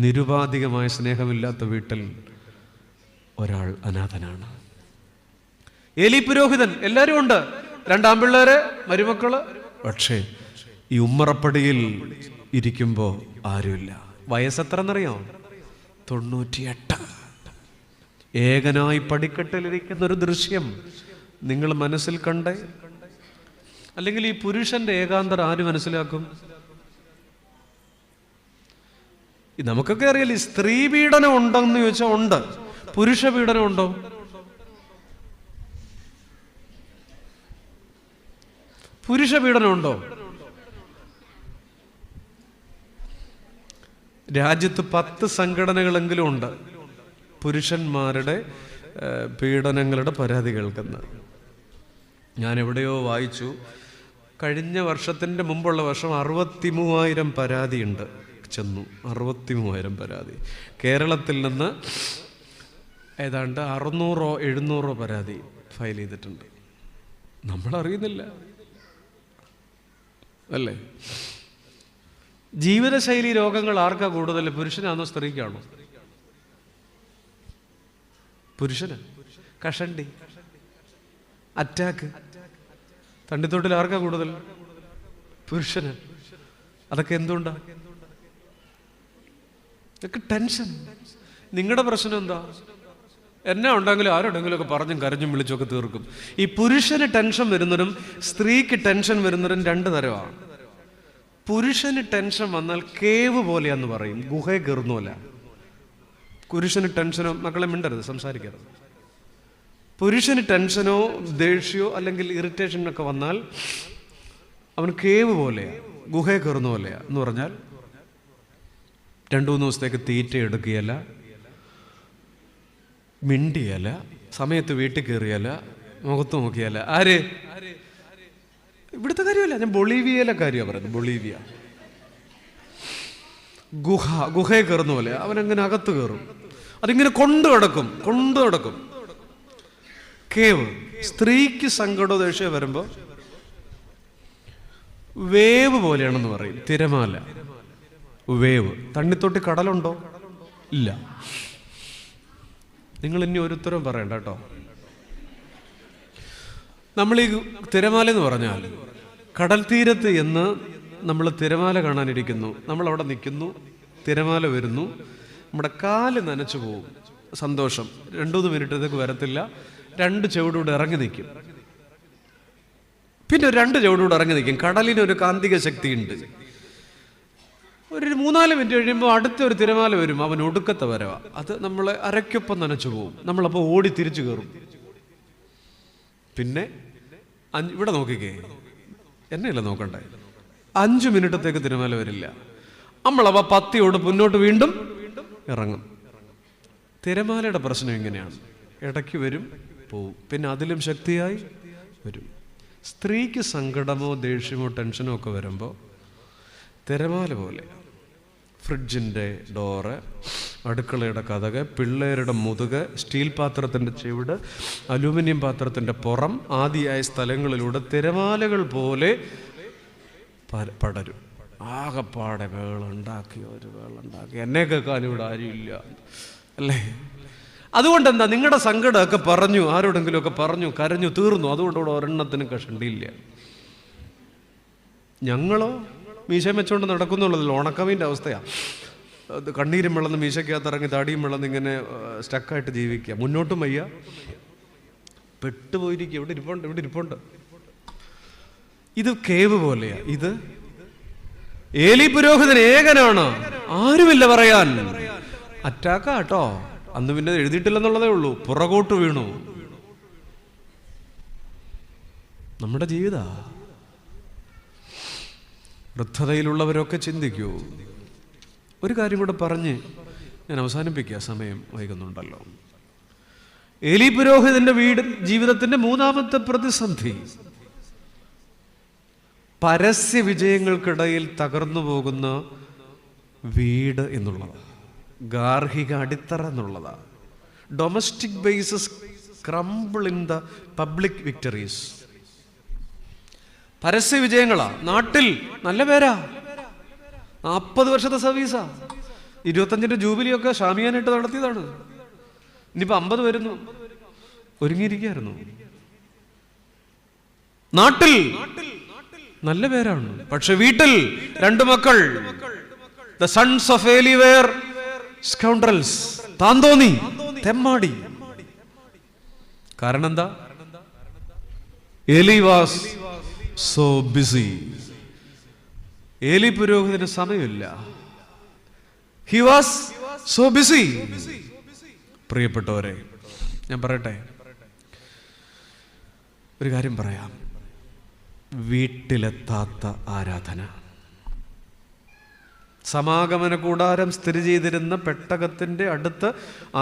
നിരുപാധികമായ സ്നേഹമില്ലാത്ത വീട്ടിൽ ഒരാൾ അനാഥനാണ്. ഏലി പുരോഹിതൻ എല്ലാവരും ഉണ്ട്, 2 ആൺപിള്ളേര്, മരുമക്കള്. പക്ഷേ ഈ ഉമ്മറപ്പടിയിൽ ഇരിക്കുമ്പോൾ ആരുമില്ല. വയസ്സെത്ര എന്നറിയാമോ? 98. ഏകനായി പടിക്കെട്ടിലിരിക്കുന്ന ഒരു ദൃശ്യം നിങ്ങൾ മനസ്സിൽ കണ്ടേ? അല്ലെങ്കിൽ ഈ പുരുഷന്റെ ഏകാന്തത ആര് മനസ്സിലാക്കും? നമുക്കൊക്കെ അറിയില്ല, സ്ത്രീ പീഡനം ഉണ്ടെന്ന് ചോദിച്ചാൽ ഉണ്ട്. പുരുഷ പീഡനം ഉണ്ടോ? പുരുഷ പീഡനം ഉണ്ടോ? രാജ്യത്ത് 10 സംഘടനകളെങ്കിലും ഉണ്ട് പുരുഷന്മാരുടെ പീഡനങ്ങളുടെ പരാതി കേൾക്കുന്ന. ഞാൻ എവിടെയോ വായിച്ചു, കഴിഞ്ഞ വർഷത്തിൻ്റെ മുമ്പുള്ള വർഷം 63,000 പരാതിയുണ്ട് ചെന്നു. 63,000 പരാതി. കേരളത്തിൽ നിന്ന് ഏതാണ്ട് 600-700 പരാതി ഫയൽ ചെയ്തിട്ടുണ്ട്. നമ്മളറിയുന്നില്ല അല്ലേ? ജീവിതശൈലി രോഗങ്ങൾ ആർക്കാ കൂടുതൽ? പുരുഷനാണോ സ്ത്രീക്കാണോ? പുരുഷന്. കഷണ്ടി, അറ്റാക്ക്, തണ്ടിത്തോട്ടിൽ ആർക്കാ കൂടുതൽ? പുരുഷന്. അതൊക്കെ എന്തുകൊണ്ടാ? ഇതൊക്കെ ടെൻഷൻ. നിങ്ങളുടെ പ്രശ്നം എന്താ? എന്നെ ഉണ്ടെങ്കിലും ആരുണ്ടെങ്കിലും ഒക്കെ പറഞ്ഞും കരഞ്ഞും വിളിച്ചൊക്കെ തീർക്കും. ഈ പുരുഷന് ടെൻഷൻ വരുന്നതും സ്ത്രീക്ക് ടെൻഷൻ വരുന്നതും 2 തരമാണ്. പുരുഷന് ടെൻഷൻ വന്നാൽ കേവ് പോലെയാന്ന് പറയും, ഗുഹയെ കയറുന്നല്ല. പുരുഷന് ടെൻഷനോ, മക്കളെ മിണ്ടരുത്, സംസാരിക്കരുത്. പുരുഷന് ടെൻഷനോ ദേഷ്യമോ അല്ലെങ്കിൽ ഇറിറ്റേഷനൊക്കെ വന്നാൽ അവൻ കേവ് പോലെയാ, ഗുഹയെ കയറുന്ന പോലെയാ. എന്ന് പറഞ്ഞാൽ 2-3 ദിവസത്തേക്ക് തീറ്റ എടുക്കുകയല്ല, മിണ്ടിയല്ല, സമയത്ത് വീട്ടിൽ കയറിയല്ല, മുഖത്ത് നോക്കിയല്ല. ആര്? ഇവിടുത്തെ കാര്യമല്ല, ഞാൻ ബൊളീവിയയിലെ കാര്യമാണ് പറയുന്നത്. ബൊളീവിയ ഗുഹയെ കയറുന്ന പോലെ അവനങ്ങനെ അകത്ത് കയറും. അതിങ്ങനെ കൊണ്ടു കിടക്കും. കേവ്. സ്ത്രീക്ക് സങ്കടോ ദേഷ്യം വരുമ്പോൾ വേവ് പോലെയാണെന്ന് പറയും. തിരമാല, വേവ്. തണ്ണിത്തൊട്ടി കടലുണ്ടോ? ഇല്ല. നിങ്ങൾ ഇനി ഒരു ഉത്തരം പറയണ്ട കേട്ടോ. നമ്മൾ ഈ തിരമാല എന്ന് പറഞ്ഞാൽ കടൽ തീരത്ത് എന്ന് നമ്മൾ തിരമാല കാണാനിരിക്കുന്നു. നമ്മൾ അവിടെ നിൽക്കുന്നു, തിരമാല വരുന്നു, നമ്മുടെ കാല് നനച്ചു പോകും. സന്തോഷം. 2-3 മിനിറ്റത്തേക്ക് വരത്തില്ല. 2 ചുവടുകൂടെ ഇറങ്ങി നിൽക്കും. പിന്നെ 2 ചുവടുകൂടെ ഇറങ്ങി നിൽക്കും. കടലിനൊരു കാന്തിക ശക്തിയുണ്ട്. ഒരു 3-4 മിനിറ്റ് കഴിയുമ്പോൾ അടുത്തൊരു തിരമാല വരും. അവൻ ഒടുക്കത്തെ വരവാ. അത് നമ്മളെ അരയ്ക്കൊപ്പം നനച്ചു പോകും. നമ്മളപ്പോൾ ഓടി തിരിച്ചു കയറും. പിന്നെ ഇവിടെ നോക്കിക്കേ, എന്നെയല്ല നോക്കണ്ടേ, 5 മിനിറ്റത്തേക്ക് തിരമാല വരില്ല. നമ്മളവ പത്തിയോട് മുന്നോട്ട് വീണ്ടും ഇറങ്ങും. തിരമാലയുടെ പ്രശ്നം ഇങ്ങനെയാണ്, ഇടയ്ക്ക് വരും, പോവും, പിന്നെ അതിലും ശക്തിയായി വരും. സ്ത്രീക്ക് സങ്കടമോ ദേഷ്യമോ ടെൻഷനോ ഒക്കെ വരുമ്പോൾ തിരമാല പോലെ ഫ്രിഡ്ജിൻ്റെ ഡോറ്, അടുക്കളയുടെ കതക്, പിള്ളേരുടെ മുതുക്, സ്റ്റീൽ പാത്രത്തിൻ്റെ ചുവട്, അലൂമിനിയം പാത്രത്തിൻ്റെ പുറം ആദിയായ സ്ഥലങ്ങളിലൂടെ തിരമാലകൾ പോലെ പടരും. ആകെപ്പാടെ വേളുണ്ടാക്കി എന്നെ കേൾക്കാൻ ഇവിടെ ആരുമില്ല അല്ലേ? അതുകൊണ്ട് എന്താ, നിങ്ങളുടെ സങ്കടമൊക്കെ പറഞ്ഞു, ആരോടെങ്കിലും ഒക്കെ പറഞ്ഞു, കരഞ്ഞു, തീർന്നു. അതുകൊണ്ട് ഇവിടെ ഒരെണ്ണത്തിനും കഷണ്ടിയില്ല. ഞങ്ങളോ മീശയും വെച്ചുകൊണ്ട് നടക്കുന്നുള്ളതല്ലോ. ഉണക്കമീൻ്റെ അവസ്ഥയാണ്. കണ്ണീരും വെള്ളം മീശയ്ക്കകത്ത് ഇറങ്ങി താടിയും വെള്ളം ഇങ്ങനെ സ്റ്റക്കായിട്ട് ജീവിക്കുക. മുന്നോട്ടും വയ്യ, പെട്ടുപോയിരിക്കുക. ഇവിടെ ഇരിപ്പുണ്ട്. ഇത് കേവ് പോലെയാ. ഇത് ഏലി പുരോഹിതൻ ഏകനാണ്, ആരുമില്ല പറയാൻ. അറ്റാക്കാട്ടോ. അന്ന് പിന്നെ എഴുതിയിട്ടില്ലെന്നുള്ളതേ ഉള്ളൂ. പുറകോട്ട് വീണു. നമ്മുടെ ജീവിത വൃദ്ധതയിലുള്ളവരൊക്കെ ചിന്തിക്കൂ. ഒരു കാര്യം കൂടെ പറഞ്ഞ് ഞാൻ അവസാനിപ്പിക്കുക, സമയം വൈകുന്നുണ്ടല്ലോ. ഏലി പുരോഹിതന്റെ ജീവിതത്തിന്റെ 3ാമത്തെ പ്രതിസന്ധി പരസ്യ വിജയങ്ങൾക്കിടയിൽ തകർന്നു പോകുന്ന വീട് എന്നുള്ളതാണ്. ഗാർഹിക അടിത്തറ എന്നുള്ളതാണ്. Domestic bases crumble in the public victories. പരസ്യ വിജയങ്ങളാ. നാട്ടിൽ നല്ല പേരാ, 40 വർഷത്തെ സർവീസാ, 25-ന്റെ ജൂബിലിയൊക്കെ ഷാമിയാനായിട്ട് നടത്തിയതാണ്. ഇനിയിപ്പോ 50 വരുന്നു, ഒരുങ്ങിയിരിക്കുകയായിരുന്നു. നാട്ടിൽ നല്ല പേരാണ്, പക്ഷെ വീട്ടിൽ 2 മക്കൾ, the sons of Eli were scoundrels, താന്തോന്നി, തെമ്മാടി. കാരണം എന്താ? Eli was so busy. ഏലി പുരോഹിതന് സമയമില്ല. He was so busy. പ്രിയപ്പെട്ടവരെ, ഞാൻ പറയട്ടെ, ഒരു കാര്യം പറയാം. വീട്ടിലെത്താത്ത ആരാധന. സമാഗമന കൂടാരം സ്ഥിതി ചെയ്തിരുന്ന പെട്ടകത്തിന്റെ അടുത്ത്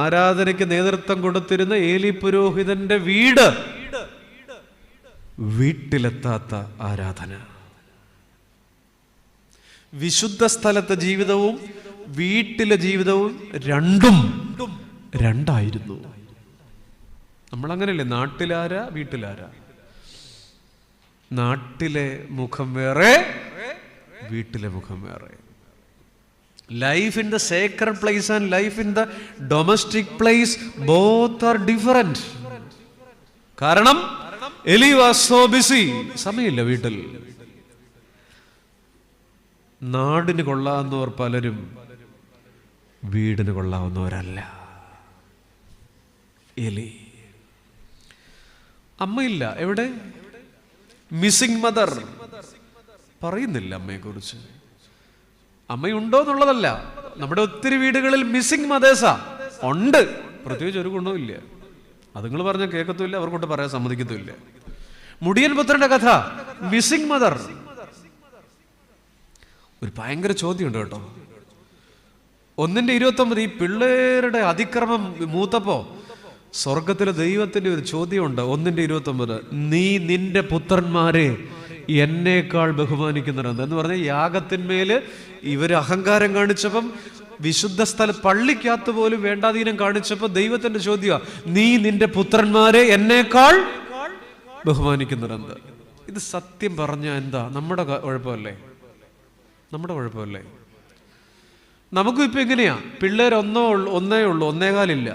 ആരാധനയ്ക്ക് നേതൃത്വം കൊടുത്തിരുന്ന ഏലി പുരോഹിതന്റെ വീട്ടിലെത്താത്ത ആരാധന. വിശുദ്ധ സ്ഥലത്തെ ജീവിതവും വീട്ടിലെ ജീവിതവും രണ്ടായിരുന്നു. നമ്മളങ്ങനെയല്ലേ? നാട്ടിലാരാ വീട്ടിലാരാ? നാട്ടിലെ മുഖം വേറെ, വീട്ടിലെ മുഖം വേറെ. Life in the Sacred place and life in the domestic place both are different. കാരണം എലി വാസ് സോ ബിസി. സമയമില്ല വീട്ടിൽ. നാടിന് കൊള്ളാവുന്നവർ പലരും വീടിന് കൊള്ളാവുന്നവരല്ല. എലി. അമ്മയില്ല. എവിടെ? Missing mother. പറയുന്നില്ല അമ്മയെക്കുറിച്ച്. അമ്മയുണ്ടോ എന്നുള്ളതല്ല, നമ്മുടെ ഒത്തിരി വീടുകളിൽ മിസ്സിംഗ് മദേഴ്സാ ഉണ്ട്. പ്രത്യേകിച്ച് ഒരു ഗുണവുമില്ല. അത് നിങ്ങൾ പറഞ്ഞാൽ കേൾക്കത്തുമില്ല, അവർക്കൊണ്ട് പറയാൻ സമ്മതിക്കത്തുമില്ല. മുടിയൻ പുത്രന്റെ കഥ, മിസ്സിംഗ് മദർ. ഒരു ഭയങ്കര ചോദ്യമുണ്ട് കേട്ടോ. 1:29 ഈ പിള്ളേരുടെ അതിക്രമം മൂത്തപ്പോ സ്വർഗത്തിലെ ദൈവത്തിന്റെ ഒരു ചോദ്യമുണ്ട്. 1:29 നീ നിന്റെ പുത്രന്മാരെ എന്നേക്കാൾ ബഹുമാനിക്കുന്നവരെന്ന് എന്ന് പറഞ്ഞ യാഗത്തിന്മേല് ഇവര് അഹങ്കാരം കാണിച്ചപ്പം, വിശുദ്ധ സ്ഥല പള്ളിക്കകത്ത് പോലും വേണ്ടാതീനം കാണിച്ചപ്പോ ദൈവത്തിന്റെ ചോദ്യം, നീ നിന്റെ പുത്രന്മാരെ എന്നേക്കാൾ ബഹുമാനിക്കുന്നവരെന്ത്? ഇത് സത്യം പറഞ്ഞ എന്താ? നമ്മുടെ കുഴപ്പമല്ലേ? നമ്മുടെ കുഴപ്പമല്ലേ? നമുക്കും ഇപ്പൊ എങ്ങനെയാ? പിള്ളേർ ഒന്നേ ഉള്ളൂ, 1.25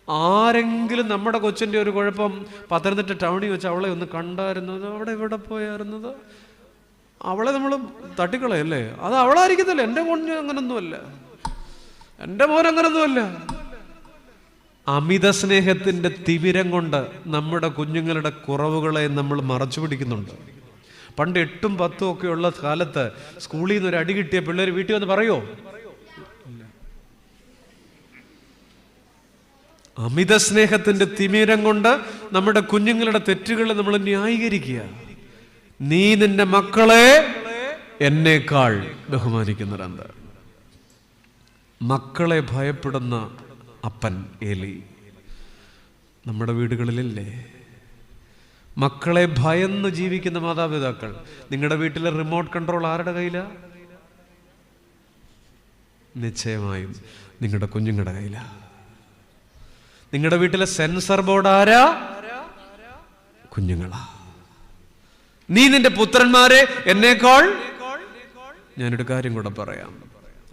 ആരെങ്കിലും നമ്മുടെ കൊച്ചിന്റെ ഒരു കുഴപ്പം പത്തനംതിട്ട ടൗണിൽ വെച്ച് അവളെ ഒന്ന് കണ്ടായിരുന്നത്, അവിടെ എവിടെ പോയായിരുന്നത്, അവളെ നമ്മൾ തട്ടിക്കളയല്ലേ? അത് അവളായിരിക്കത്തില്ല. എൻ്റെ കുഞ്ഞ് അങ്ങനൊന്നുമല്ല, എൻ്റെ മോൻ അങ്ങനൊന്നുമല്ല. അമിത സ്നേഹത്തിന്റെ തിമിരം കൊണ്ട് നമ്മുടെ കുഞ്ഞുങ്ങളുടെ കുറവുകളെ നമ്മൾ മറച്ചു പിടിക്കുന്നുണ്ട്. പണ്ട് 8ഉം 10ഉം ഒക്കെ ഉള്ള കാലത്ത് സ്കൂളിൽ നിന്ന് ഒരു അടി കിട്ടിയ പിള്ളേർ വീട്ടിൽ വന്ന് പറയോ? അമിത സ്നേഹത്തിന്റെ തിമിരം കൊണ്ട് നമ്മുടെ കുഞ്ഞുങ്ങളുടെ തെറ്റുകളെ നമ്മൾ ന്യായീകരിക്കുക. നീ നിന്റെ മക്കളെ എന്നേക്കാൾ ബഹുമാനിക്കുന്നവരെന്ത്? മക്കളെ ഭയപ്പെടുന്ന അപ്പൻ ഏലി നമ്മുടെ വീടുകളിലില്ലേ? മക്കളെ ഭയന്ന് ജീവിക്കുന്ന മാതാപിതാക്കൾ. നിങ്ങളുടെ വീട്ടിലെ റിമോട്ട് കൺട്രോൾ ആരുടെ കയ്യിലാ? നിശ്ചയമായും നിങ്ങളുടെ കുഞ്ഞുങ്ങളുടെ കയ്യിലാ. നിങ്ങളുടെ വീട്ടിലെ സെൻസർ ബോർഡ് ആരാ? കുഞ്ഞുങ്ങളാ. നീ നിന്റെ പുത്രന്മാരെ എന്നേക്കാൾ. ഞാനൊരു കാര്യം കൂടെ പറയാം,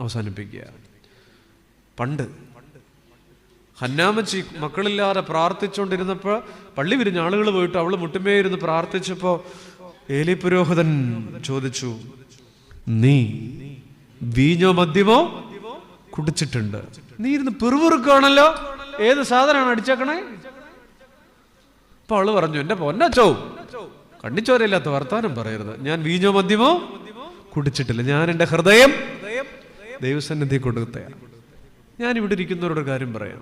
അവസാനിപ്പിക്കുക. പണ്ട് ഹന്നാമച്ചി മക്കളില്ലാതെ പ്രാർത്ഥിച്ചുകൊണ്ടിരുന്നപ്പോൾ, പള്ളി വിരിഞ്ഞ ആളുകൾ പോയിട്ട് അവള് മുട്ടുമേ ഇരുന്ന് പ്രാർത്ഥിച്ചപ്പോ ഏലി പുരോഹിതൻ ചോദിച്ചു, നീ വീഞ്ഞോ മദ്യമോ കുടിച്ചിട്ടുണ്ട്? നീ ഇരുന്ന് പിറുപിറുക്കാണല്ലോ, ഏത് സാധനമാണ് അടിച്ചേക്കണേ? അപ്പൊ അവള് പറഞ്ഞു, എന്റെ പൊന്നച്ചോ, കണ്ണിച്ചോരയില്ലാത്ത വർത്താനം പറയരുത്. ഞാൻ വീഞ്ഞോ മദ്യമോ കുടിച്ചിട്ടില്ല. ഞാൻ എൻ്റെ ഹൃദയം ദൈവസന്നിധി കൊടുത്തയാണ്. ഞാൻ ഇവിടെ ഇരിക്കുന്നവരുടെ കാര്യം പറയാം.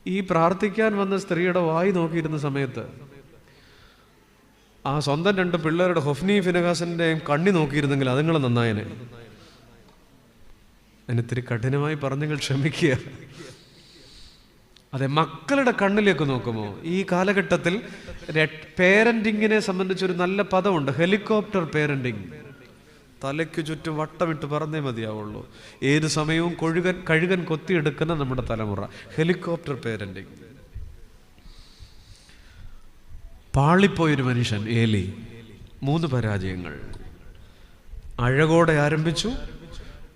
ഈ പ്രാർത്ഥിക്കാൻ വന്ന സ്ത്രീയുടെ വായി നോക്കിയിരുന്ന സമയത്ത് ആ സ്വന്തം 2 പിള്ളേരുടെ ഹൊഫ്നി ഫിനഹാസിന്റെയും കണ്ണി നോക്കിയിരുന്നെങ്കിൽ അതുങ്ങൾ നന്നായനെ. അതിനിത്തിരി കഠിനമായി പറഞ്ഞെങ്കിൽ ക്ഷമിക്കുക. അതെ, മക്കളുടെ കണ്ണിലേക്ക് നോക്കുമോ? ഈ കാലഘട്ടത്തിൽ പേരന്റിങ്ങിനെ സംബന്ധിച്ചൊരു നല്ല പദമുണ്ട്, ഹെലികോപ്റ്റർ പേരന്റിങ്. തലയ്ക്ക് ചുറ്റും വട്ടമിട്ട് പറഞ്ഞേ മതിയാവുള്ളൂ. ഏത് സമയവും കഴുകൻ കൊത്തിയെടുക്കുന്ന നമ്മുടെ തലമുറ. Helicopter parenting. പാളിപ്പോയൊരു മനുഷ്യൻ ഏലി. 3 പരാജയങ്ങൾ. അഴകോടെ ആരംഭിച്ചു,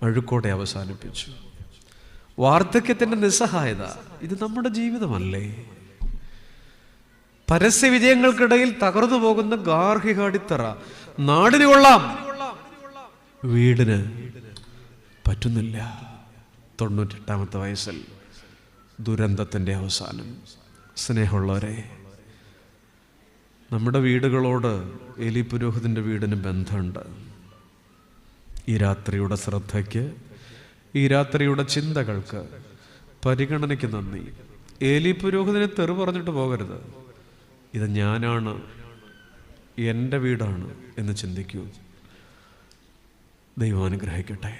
അഴുക്കോടെ അവസാനിപ്പിച്ചു. വാർദ്ധക്യത്തിൻ്റെ നിസ്സഹായത, ഇത് നമ്മുടെ ജീവിതമല്ലേ? പരസ്യ വിജയങ്ങൾക്കിടയിൽ തകർന്നു പോകുന്ന ഗാർഹിക അടിത്തറ. നാടിന് കൊള്ളാം, വീടിന് പറ്റുന്നില്ല. 98ാമത്തെ വയസ്സിൽ ദുരന്തത്തിൻ്റെ അവസാനം. സ്നേഹമുള്ളവരെ, നമ്മുടെ വീടുകളോട് ഏലി പുരോഹിതൻ്റെ വീടിന് ബന്ധമുണ്ട്. ഈ രാത്രിയുടെ ശ്രദ്ധയ്ക്ക്, ഈ രാത്രിയുടെ ചിന്തകൾക്ക്, പരിഗണനയ്ക്ക് നന്ദി. ഏലി പുരോഹിതനെ തെറി പറഞ്ഞിട്ട് പോകരുത്. ഇത് ഞാനാണ്, എൻ്റെ വീടാണ് എന്ന് ചിന്തിക്കൂ. ദൈവം അനുഗ്രഹിക്കട്ടെ.